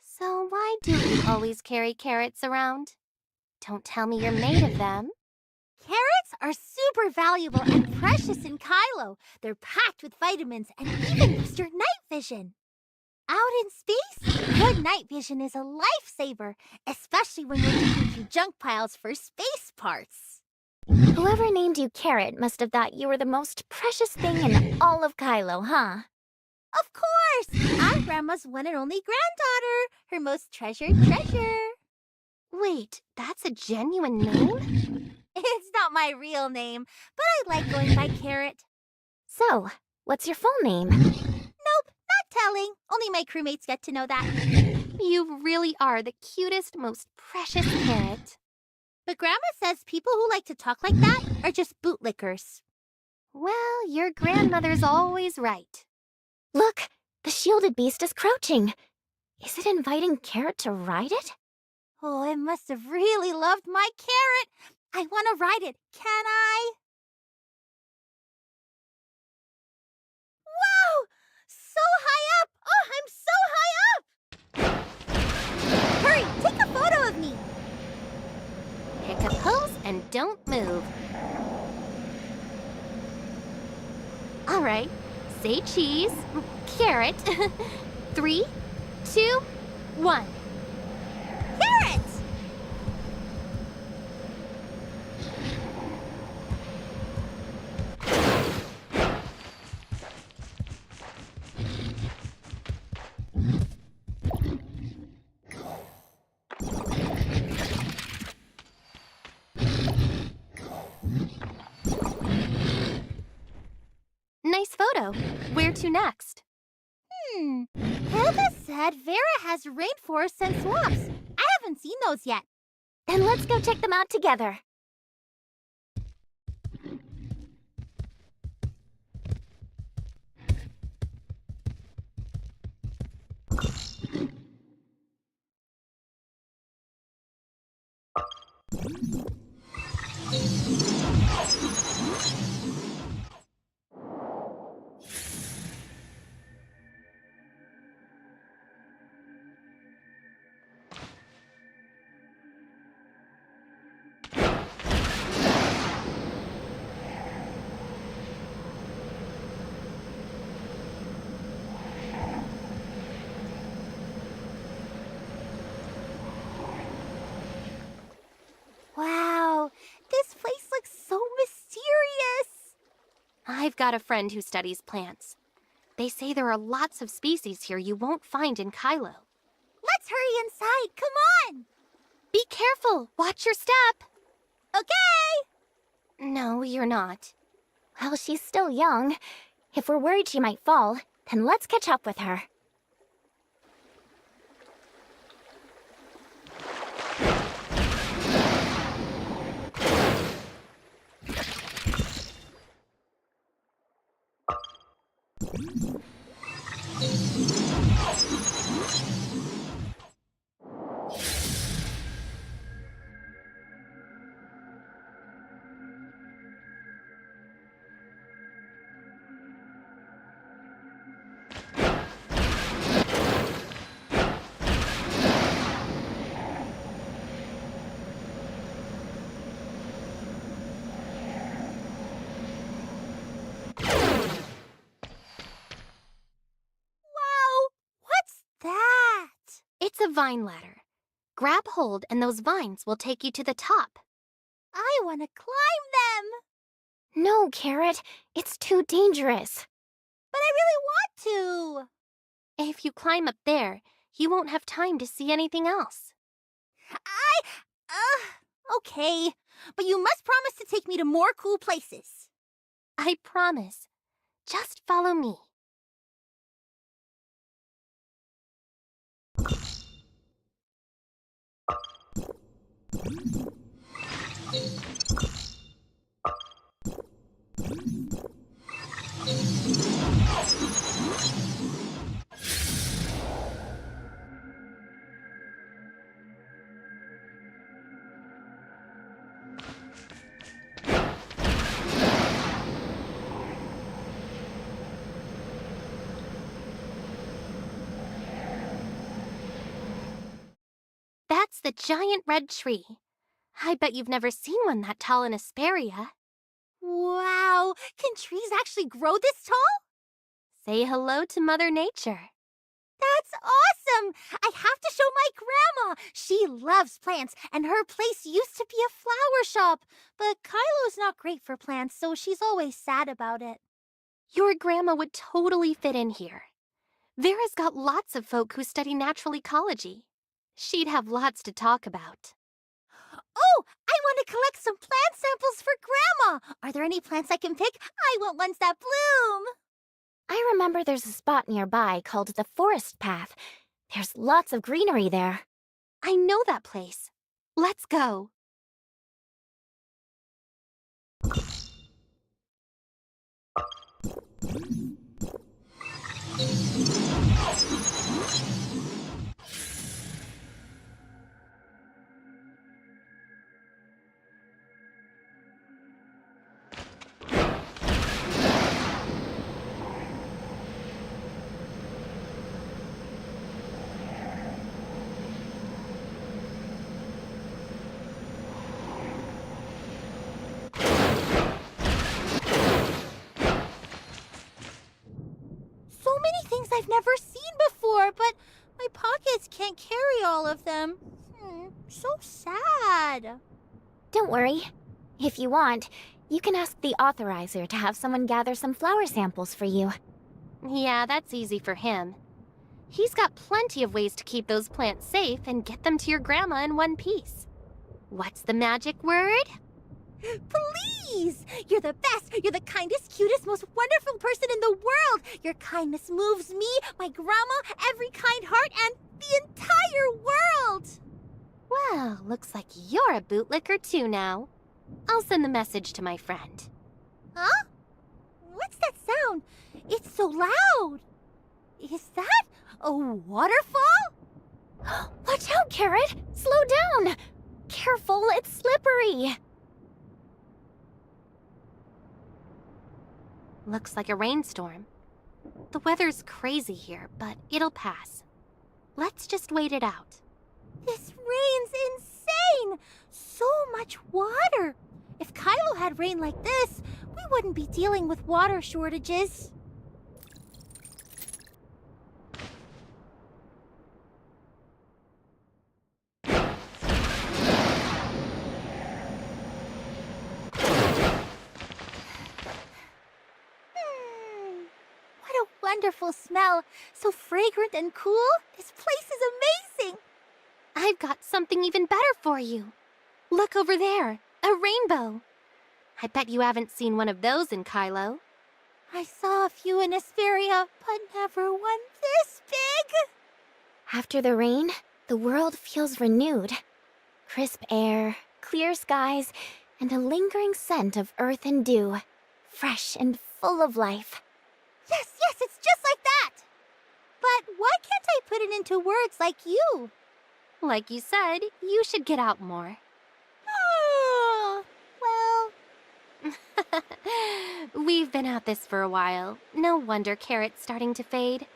So why do you always carry carrots around? Don't tell me you're made of them. Carrots are super valuable and precious in Kylo. They're packed with vitamins and even boost your night vision. Out in space, good night vision is a lifesaver, especially when you're digging through junk piles for space parts. Whoever named you Carrot must have thought you were the most precious thing in all of Kylo, huh? Of course! I'm Grandma's one and only granddaughter, her most treasured treasure. Wait, that's a genuine name? It's not my real name, but I like going by Carrot. So, what's your full name? Nope, not telling. Only my crewmates get to know that. You really are the cutest, most precious carrot. But Grandma says people who like to talk like that are just bootlickers. Well, your grandmother's always right. Look, the shielded beast is crouching. Is it inviting Carrot to ride it? Oh, it must have really loved my carrot. I want to ride it. Can I? Wow! So high up! Oh, I'm so high up! Hurry, take a photo of me. Pick a pose and don't move. All right, say cheese, carrot. 3, 2, 1. Carrot! Nice photo. Where to next? Hilda said Vera has rainforests and swamps. I haven't seen those yet. Then let's go check them out together. got a friend who studies plants. They say there are lots of species here you won't find in Kylo. Let's hurry inside, come on! Be careful! Watch your step! Okay! No, you're not. Well, she's still young. If we're worried she might fall, then let's catch up with her. It's a vine ladder. Grab hold and those vines will take you to the top. I want to climb them! No, Carrot. It's too dangerous. But I really want to! If you climb up there, you won't have time to see anything else. Okay. But you must promise to take me to more cool places. I promise. Just follow me. That's the giant red tree. I bet you've never seen one that tall in Asperia. Wow! Can trees actually grow this tall? Say hello to Mother Nature. That's awesome! I have to show my grandma! She loves plants, and her place used to be a flower shop. But Kylo's not great for plants, so she's always sad about it. Your grandma would totally fit in here. Vera's got lots of folk who study natural ecology. She'd have lots to talk about. Oh, I want to collect some plant samples for Grandma. Are there any plants I can pick? I want ones that bloom. I remember there's a spot nearby called the Forest Path. There's lots of greenery there. I know that place. Let's go. I've never seen before, but my pockets can't carry all of them. So sad. Don't worry. If you want, you can ask the authorizer to have someone gather some flower samples for you. Yeah, that's easy for him. He's got plenty of ways to keep those plants safe and get them to your grandma in one piece. What's the magic word? Please! You're the best! You're the kindest, cutest, most wonderful person in the world! Your kindness moves me, my grandma, every kind heart, and the entire world! Well, looks like you're a bootlicker too now. I'll send the message to my friend. Huh? What's that sound? It's so loud! Is that a waterfall? Watch out, Carrot! Slow down! Careful, it's slippery! Looks like a rainstorm. The weather's crazy here, but it'll pass. Let's just wait it out. This rain's insane! So much water! If Kylo had rain like this, we wouldn't be dealing with water shortages. wonderful smell. So fragrant and cool. This place is amazing. I've got something even better for you. Look over there, a rainbow. I bet you haven't seen one of those in Kylo. I saw a few in Asperia, but never one this big. After the rain, the world feels renewed. Crisp air, clear skies, and a lingering scent of earth and dew. Fresh and full of life. Yes, it's just like that. But why can't I put it into words like you? Like you said, you should get out more. Oh, well... We've been at this for a while. No wonder Carrot's starting to fade.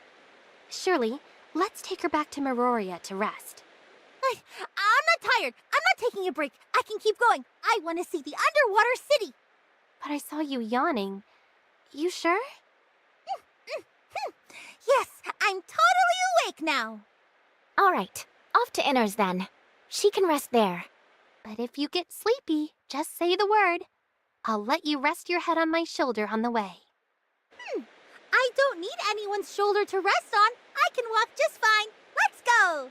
Shirley, let's take her back to Meroria to rest. I'm not tired. I'm not taking a break. I can keep going. I want to see the underwater city. But I saw you yawning. You sure? Yes, I'm totally awake now. All right, off to Inners then. She can rest there. But if you get sleepy, just say the word. I'll let you rest your head on my shoulder on the way. I don't need anyone's shoulder to rest on. I can walk just fine. Let's go.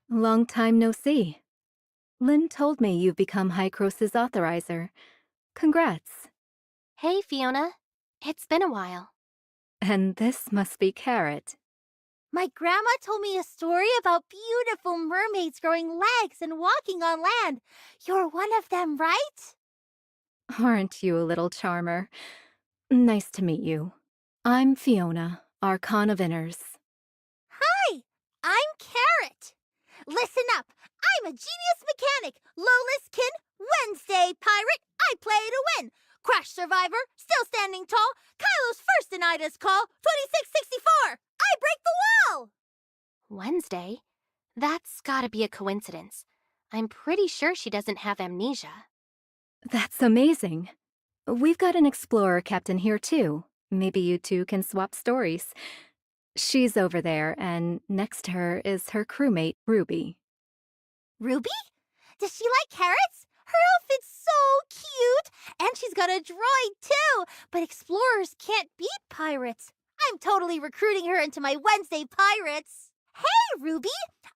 Long time no see. Lynn told me you've become Hykros' authorizer. Congrats. Hey, Fiona. It's been a while. And this must be Carrot. My grandma told me a story about beautiful mermaids growing legs and walking on land. You're one of them, right? Aren't you a little charmer? Nice to meet you. I'm Fiona, Archon of Inners. Hi, I'm Carrot. Listen up. I'm a genius mechanic, Lola's kin, Wednesday pirate. I play to win. Crash survivor, still standing tall. Kylo's first in Ida's call, 2664. I break the wall. Wednesday? That's gotta be a coincidence. I'm pretty sure she doesn't have amnesia. That's amazing. We've got an explorer captain here too. Maybe you two can swap stories. She's over there, and next to her is her crewmate, Ruby. Ruby? Does she like carrots? Her outfit's so cute! And she's got a droid, too! But explorers can't beat pirates. I'm totally recruiting her into my Wednesday Pirates. Hey, Ruby!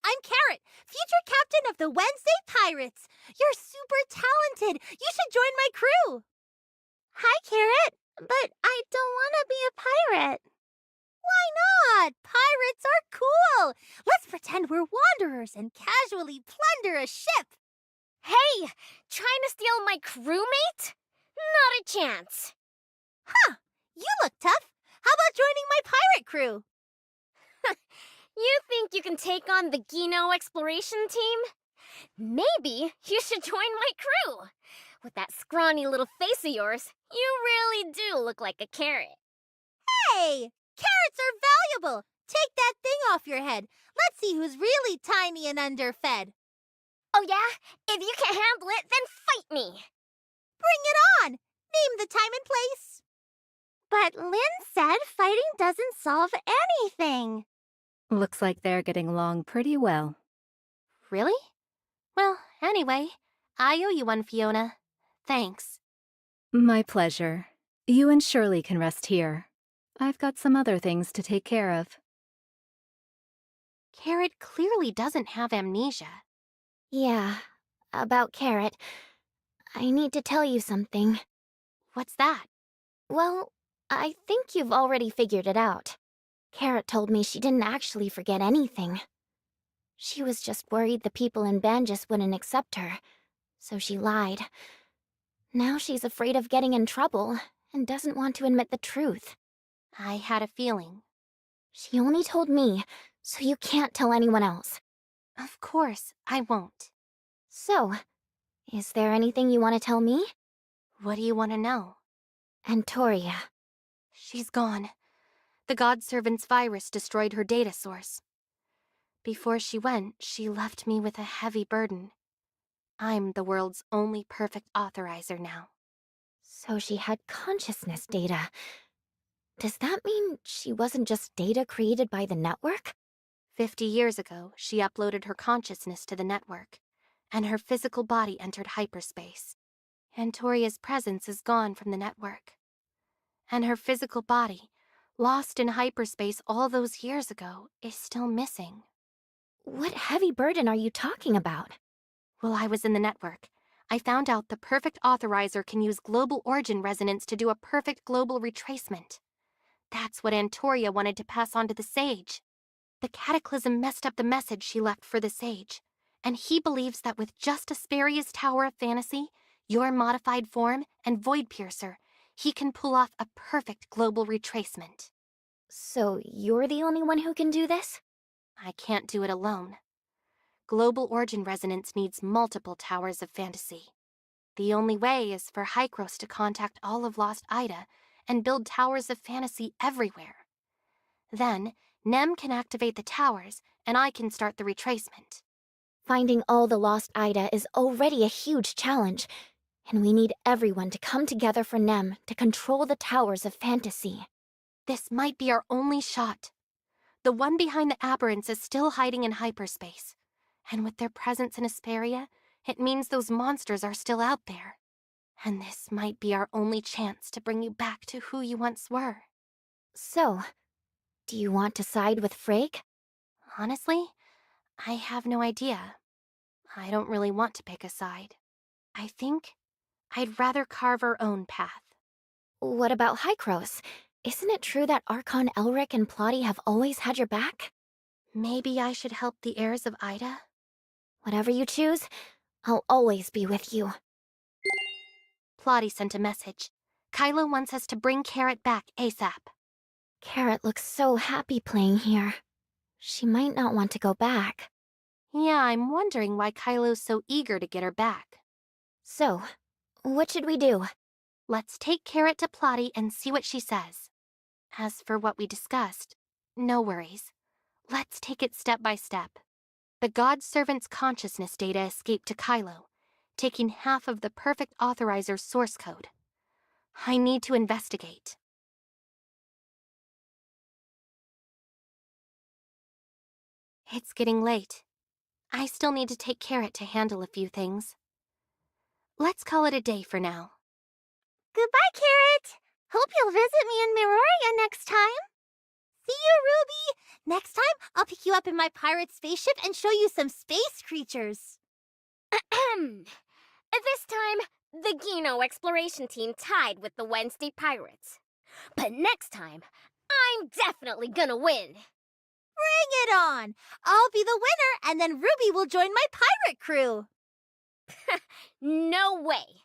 I'm Carrot, future captain of the Wednesday Pirates. You're super talented. You should join my crew. Hi, Carrot. But I don't want to be a pirate. Why not? Pirates are cool. Let's pretend we're wanderers and casually plunder a ship. Hey! Trying to steal my crewmate? Not a chance. Huh. You look tough. How about joining my pirate crew? You think you can take on the Gino exploration team? Maybe you should join my crew. With that scrawny little face of yours, you really do look like a carrot. Hey! Carrots are valuable. Take that thing off your head. Let's see who's really tiny and underfed. Oh yeah? If you can't handle it, then fight me. Bring it on. Name the time and place. But Lynn said fighting doesn't solve anything. Looks like they're getting along pretty well. Really? Well, anyway, I owe you one, Fiona. Thanks. My pleasure. You and Shirley can rest here. I've got some other things to take care of. Carrot clearly doesn't have amnesia. Yeah, about Carrot. I need to tell you something. What's that? Well, I think you've already figured it out. Carrot told me she didn't actually forget anything. She was just worried the people in Banjus wouldn't accept her, so she lied. Now she's afraid of getting in trouble and doesn't want to admit the truth. I had a feeling. She only told me, so you can't tell anyone else. Of course, I won't. So, is there anything you want to tell me? What do you want to know? Antoria. She's gone. The God Servant's virus destroyed her data source. Before she went, she left me with a heavy burden. I'm the world's only perfect authorizer now. So she had consciousness data. Does that mean she wasn't just data created by the network? 50 years ago, she uploaded her consciousness to the network, and her physical body entered hyperspace. Antoria's presence is gone from the network. And her physical body, lost in hyperspace all those years ago, is still missing. What heavy burden are you talking about? While I was in the network, I found out the perfect authorizer can use global origin resonance to do a perfect global retracement. That's what Antoria wanted to pass on to the Sage. The Cataclysm messed up the message she left for the Sage, and he believes that with just Asperia's Tower of Fantasy, your modified form, and Void Piercer, he can pull off a perfect global retracement. So you're the only one who can do this? I can't do it alone. Global origin resonance needs multiple Towers of Fantasy. The only way is for Hykros to contact all of Lost Ida and build Towers of Fantasy everywhere. Then, Nem can activate the towers, and I can start the retracement. Finding all the Lost Ida is already a huge challenge, and we need everyone to come together for Nem to control the Towers of Fantasy. This might be our only shot. The one behind the aberrants is still hiding in hyperspace, and with their presence in Asperia, it means those monsters are still out there. And this might be our only chance to bring you back to who you once were. So, do you want to side with Frigg? Honestly, I have no idea. I don't really want to pick a side. I think I'd rather carve our own path. What about Hykros? Isn't it true that Archon Elric and Plotty have always had your back? Maybe I should help the heirs of Ida? Whatever you choose, I'll always be with you. Plotty sent a message. Kylo wants us to bring Carrot back ASAP. Carrot looks so happy playing here. She might not want to go back. Yeah, I'm wondering why Kylo's so eager to get her back. So, what should we do? Let's take Carrot to Plotty and see what she says. As for what we discussed, no worries. Let's take it step by step. The God Servant's consciousness data escaped to Kylo, taking half of the perfect authorizer's source code. I need to investigate. It's getting late. I still need to take Carrot to handle a few things. Let's call it a day for now. Goodbye, Carrot. Hope you'll visit me in Miroria next time. See you, Ruby. Next time, I'll pick you up in my pirate spaceship and show you some space creatures. This time, the Gino exploration team tied with the Wednesday Pirates. But next time, I'm definitely gonna win. Bring it on. I'll be the winner, and then Ruby will join my pirate crew. No way.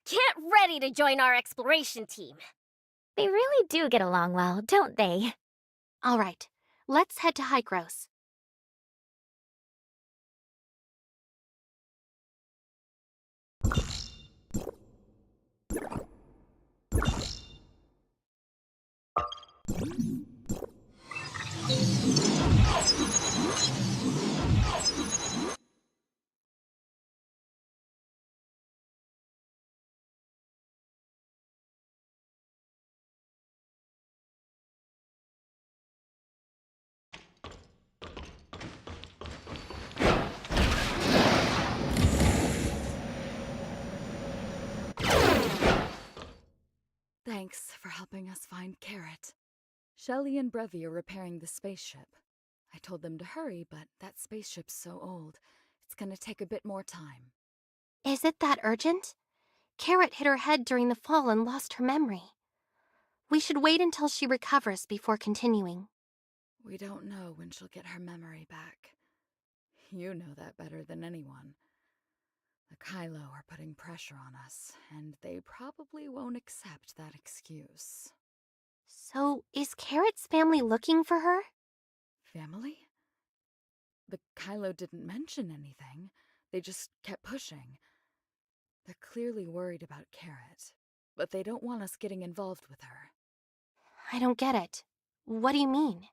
Get ready to join our exploration team. They really do get along well, don't they? All right, let's head to Hykros. Thanks for helping us find Carrot. Shelley and Brevi are repairing the spaceship. I told them to hurry, but that spaceship's so old, it's gonna take a bit more time. Is it that urgent? Carrot hit her head during the fall and lost her memory. We should wait until she recovers before continuing. We don't know when she'll get her memory back. You know that better than anyone. The Kylo are putting pressure on us, and they probably won't accept that excuse. So, is Carrot's family looking for her? Family? The Kylo didn't mention anything. They just kept pushing. They're clearly worried about Carrot, but they don't want us getting involved with her. I don't get it. What do you mean?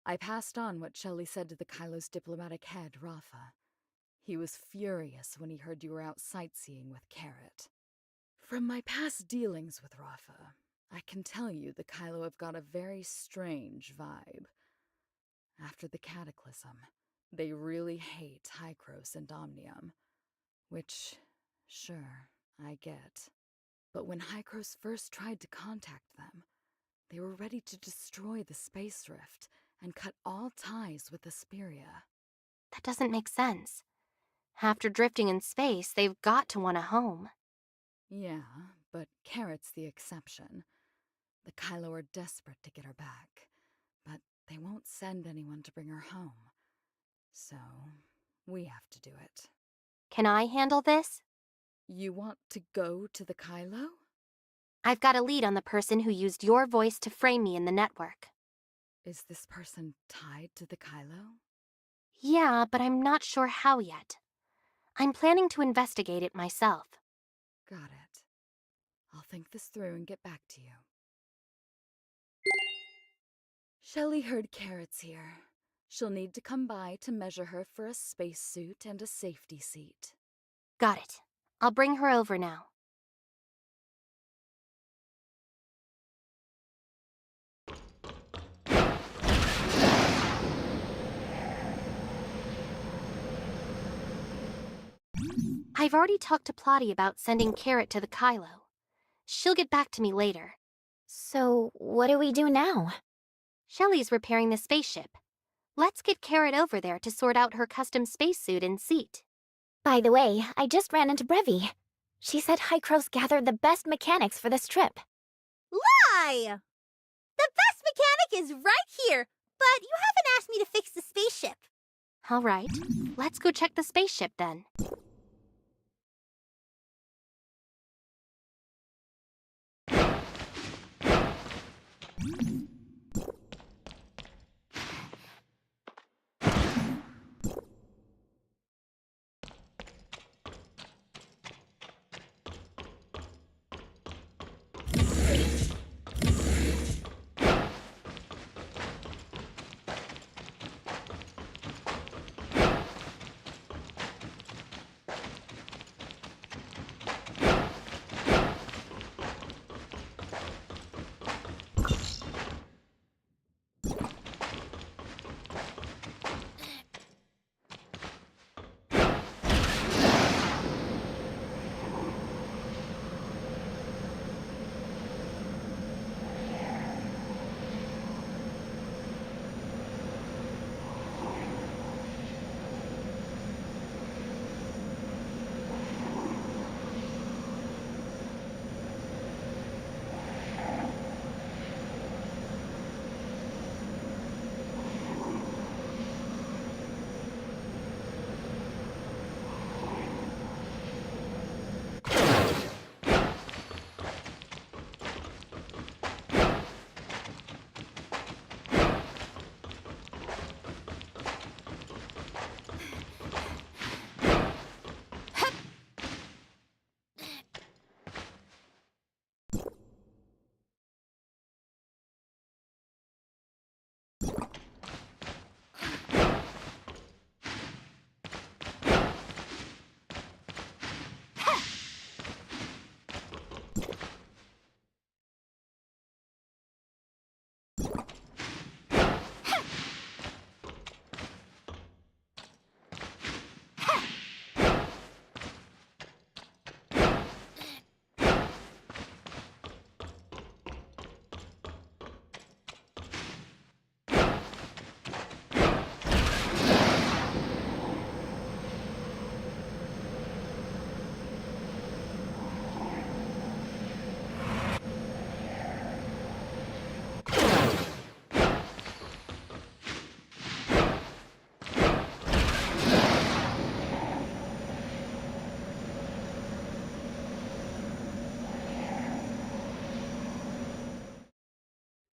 I passed on what Shelley said to the Kylo's diplomatic head, Rafa. He was furious when he heard you were out sightseeing with Carrot. From my past dealings with Rafa, I can tell you the Kylo have got a very strange vibe. After the Cataclysm, they really hate Hykros and Omnium. Which, sure, I get. But when Hykros first tried to contact them, they were ready to destroy the space rift and cut all ties with Asperia. That doesn't make sense. After drifting in space, they've got to want a home. Yeah, but Carrot's the exception. The Kylo are desperate to get her back, but they won't send anyone to bring her home. So, we have to do it. Can I handle this? You want to go to the Kylo? I've got a lead on the person who used your voice to frame me in the network. Is this person tied to the Kylo? Yeah, but I'm not sure how yet. I'm planning to investigate it myself. Got it. I'll think this through and get back to you. Shelley heard Carrot's here. She'll need to come by to measure her for a spacesuit and a safety seat. Got it. I'll bring her over now. I've already talked to Plotty about sending Carrot to the Kylo. She'll get back to me later. So, what do we do now? Shelley's repairing the spaceship. Let's get Carrot over there to sort out her custom spacesuit and seat. By the way, I just ran into Brevi. She said Hykros gathered the best mechanics for this trip. Lie! The best mechanic is right here, but you haven't asked me to fix the spaceship. All right, let's go check the spaceship then.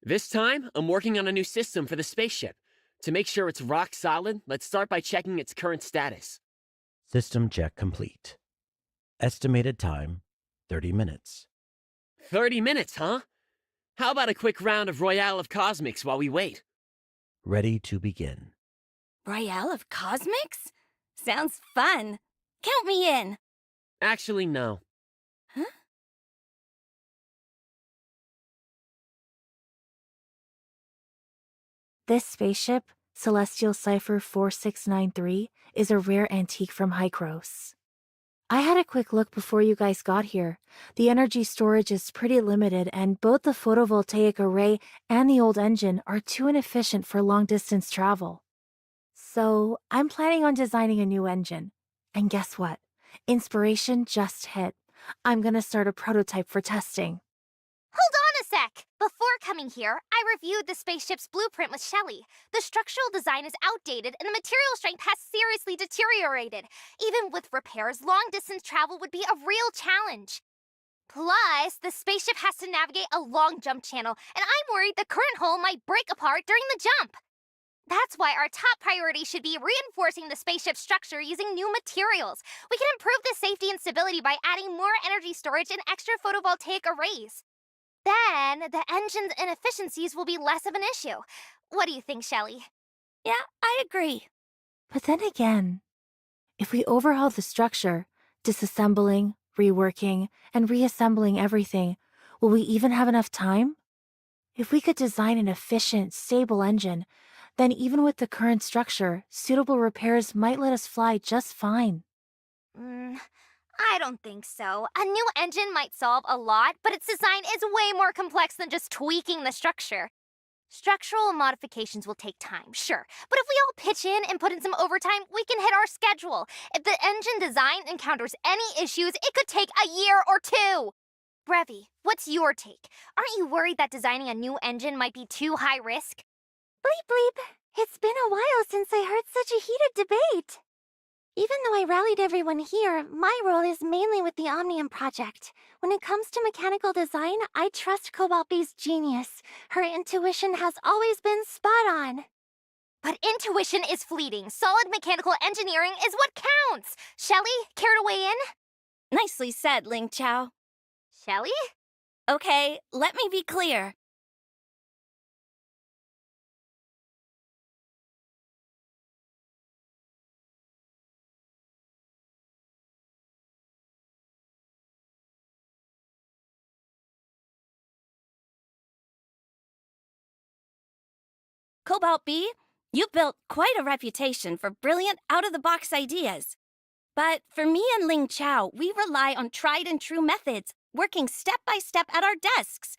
This time, I'm working on a new system for the spaceship. To make sure it's rock solid, let's start by checking its current status. System check complete. Estimated time, 30 minutes. 30 minutes, huh? How about a quick round of Royale of Cosmics while we wait? Ready to begin. Royale of Cosmics? Sounds fun. Count me in. Actually, no. Huh? This spaceship, Celestial Cipher 4693, is a rare antique from Hykros. I had a quick look before you guys got here. The energy storage is pretty limited, and both the photovoltaic array and the old engine are too inefficient for long-distance travel. So, I'm planning on designing a new engine. And guess what? Inspiration just hit. I'm gonna start a prototype for testing. Hold on a sec! Before coming here, I reviewed the spaceship's blueprint with Shelley. The structural design is outdated and the material strength has seriously deteriorated. Even with repairs, long-distance travel would be a real challenge. Plus, the spaceship has to navigate a long jump channel, and I'm worried the current hull might break apart during the jump. That's why our top priority should be reinforcing the spaceship's structure using new materials. We can improve the safety and stability by adding more energy storage and extra photovoltaic arrays. Then, the engine's inefficiencies will be less of an issue. What do you think, Shelley? Yeah, I agree. But then again, if we overhaul the structure, disassembling, reworking, and reassembling everything, will we even have enough time? If we could design an efficient, stable engine, then even with the current structure, suitable repairs might let us fly just fine. I don't think so. A new engine might solve a lot, but its design is way more complex than just tweaking the structure. Structural modifications will take time, sure, but if we all pitch in and put in some overtime, we can hit our schedule. If the engine design encounters any issues, it could take a year or two. Brevi, what's your take? Aren't you worried that designing a new engine might be too high risk? Bleep bleep. It's been a while since I heard such a heated debate. Even though I rallied everyone here, my role is mainly with the Omnium project. When it comes to mechanical design, I trust Cobalt B's genius. Her intuition has always been spot on. But intuition is fleeting. Solid mechanical engineering is what counts. Shelley, care to weigh in? Nicely said, Ling Chao. Shelley? Okay, let me be clear. Cobalt B, you've built quite a reputation for brilliant out-of-the-box ideas. But for me and Ling Chao, we rely on tried-and-true methods, working step by step at our desks.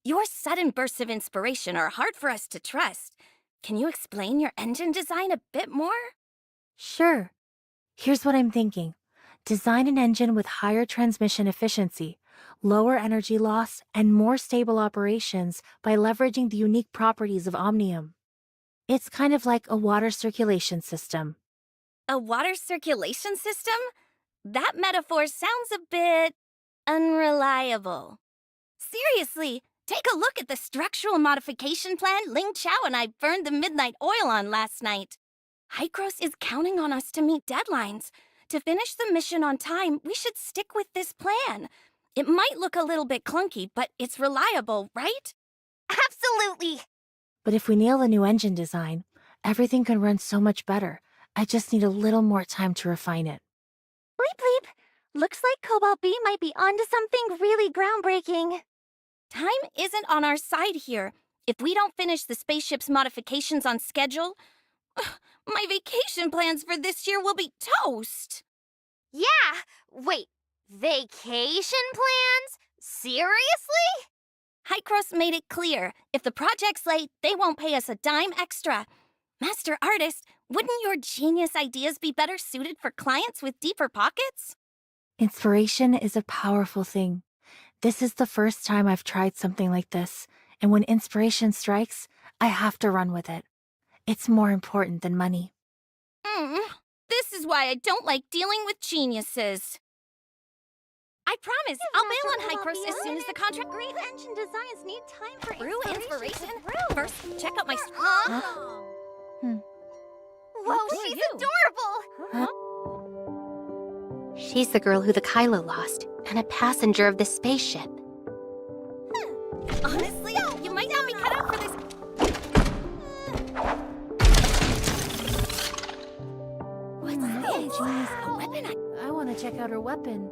Your sudden bursts of inspiration are hard for us to trust. Can you explain your engine design a bit more? Sure. Here's what I'm thinking. Design an engine with higher transmission efficiency, lower energy loss, and more stable operations by leveraging the unique properties of Omnium. It's kind of like a water circulation system. A water circulation system? That metaphor sounds a bit unreliable. Seriously, take a look at the structural modification plan Ling Chao and I burned the midnight oil on last night. Hykros is counting on us to meet deadlines. To finish the mission on time, we should stick with this plan. It might look a little bit clunky, but it's reliable, right? Absolutely! But if we nail the new engine design, everything can run so much better. I just need a little more time to refine it. Bleep bleep. Looks like Cobalt B might be onto something really groundbreaking. Time isn't on our side here. If we don't finish the spaceship's modifications on schedule, my vacation plans for this year will be toast. Yeah! Wait, vacation plans? Seriously? Hykros made it clear, if the project's late, they won't pay us a dime extra. Master Artist, wouldn't your genius ideas be better suited for clients with deeper pockets? Inspiration is a powerful thing. This is the first time I've tried something like this, and when inspiration strikes, I have to run with it. It's more important than money. This is why I don't like dealing with geniuses. I promise, I'll bail on Hycross as soon as the contract... Great engine designs need time for Brew inspiration? Brew. First, check out my... Huh? Whoa, Who are she's you? adorable! She's the girl who the Kylo lost, and a passenger of the spaceship. Honestly, you might not be cut out for this... What's this? A weapon I want to check out her weapon.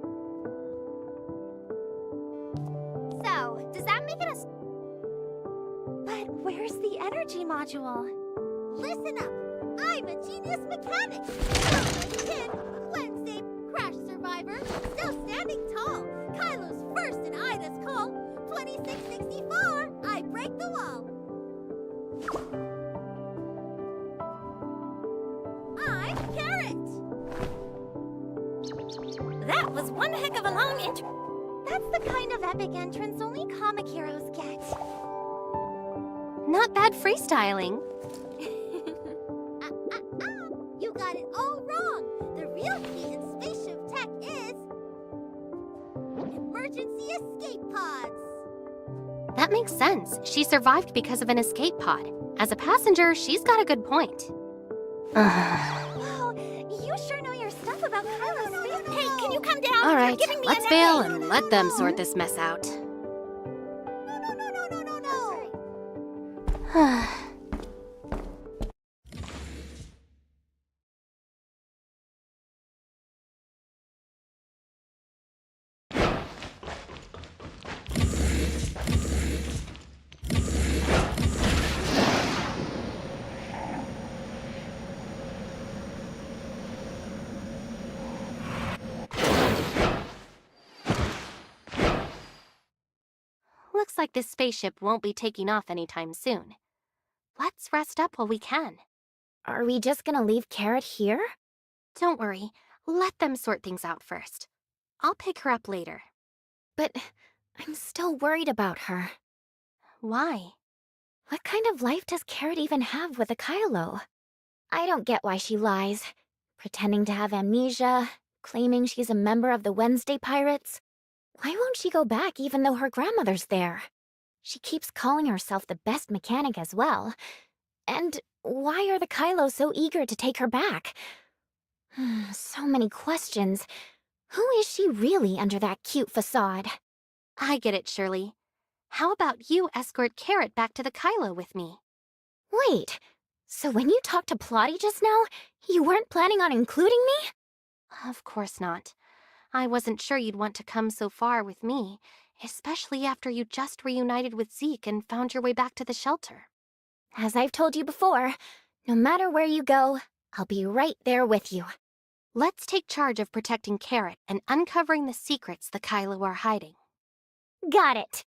So, does that make it a... But where's the energy module? Listen up! I'm a genius mechanic! I'm a kid, Wednesday crash survivor, still standing tall. Kylo's first in Ida's call. 2664, I break the wall. I'm Carrot! That was one heck of a long intro. That's the kind of epic entrance only comic heroes get. Not bad freestyling. You got it all wrong. The real key in spaceship tech is... emergency escape pods. That makes sense. She survived because of an escape pod. As a passenger, she's got a good point. Wow, you sure know your stuff about Kylo's space. Hey, can you come down? All right, You're giving me let's a bail headache. and let them sort this mess out. No. Looks like this spaceship won't be taking off anytime soon. Let's rest up while we can. Are we just gonna leave Carrot here? Don't worry, let them sort things out first. I'll pick her up later. But I'm still worried about her. Why? What kind of life does Carrot even have with a Kylo? I don't get why she lies. Pretending to have amnesia, claiming she's a member of the Wednesday Pirates. Why won't she go back even though her grandmother's there? She keeps calling herself the best mechanic as well. And why are the Kylo so eager to take her back? So many questions. Who is she really under that cute facade? I get it, Shirley. How about you escort Carrot back to the Kylo with me? Wait, so when you talked to Plotty just now, you weren't planning on including me? Of course not. I wasn't sure you'd want to come so far with me, especially after you just reunited with Zeke and found your way back to the shelter. As I've told you before, no matter where you go, I'll be right there with you. Let's take charge of protecting Carrot and uncovering the secrets the Kylo are hiding. Got it!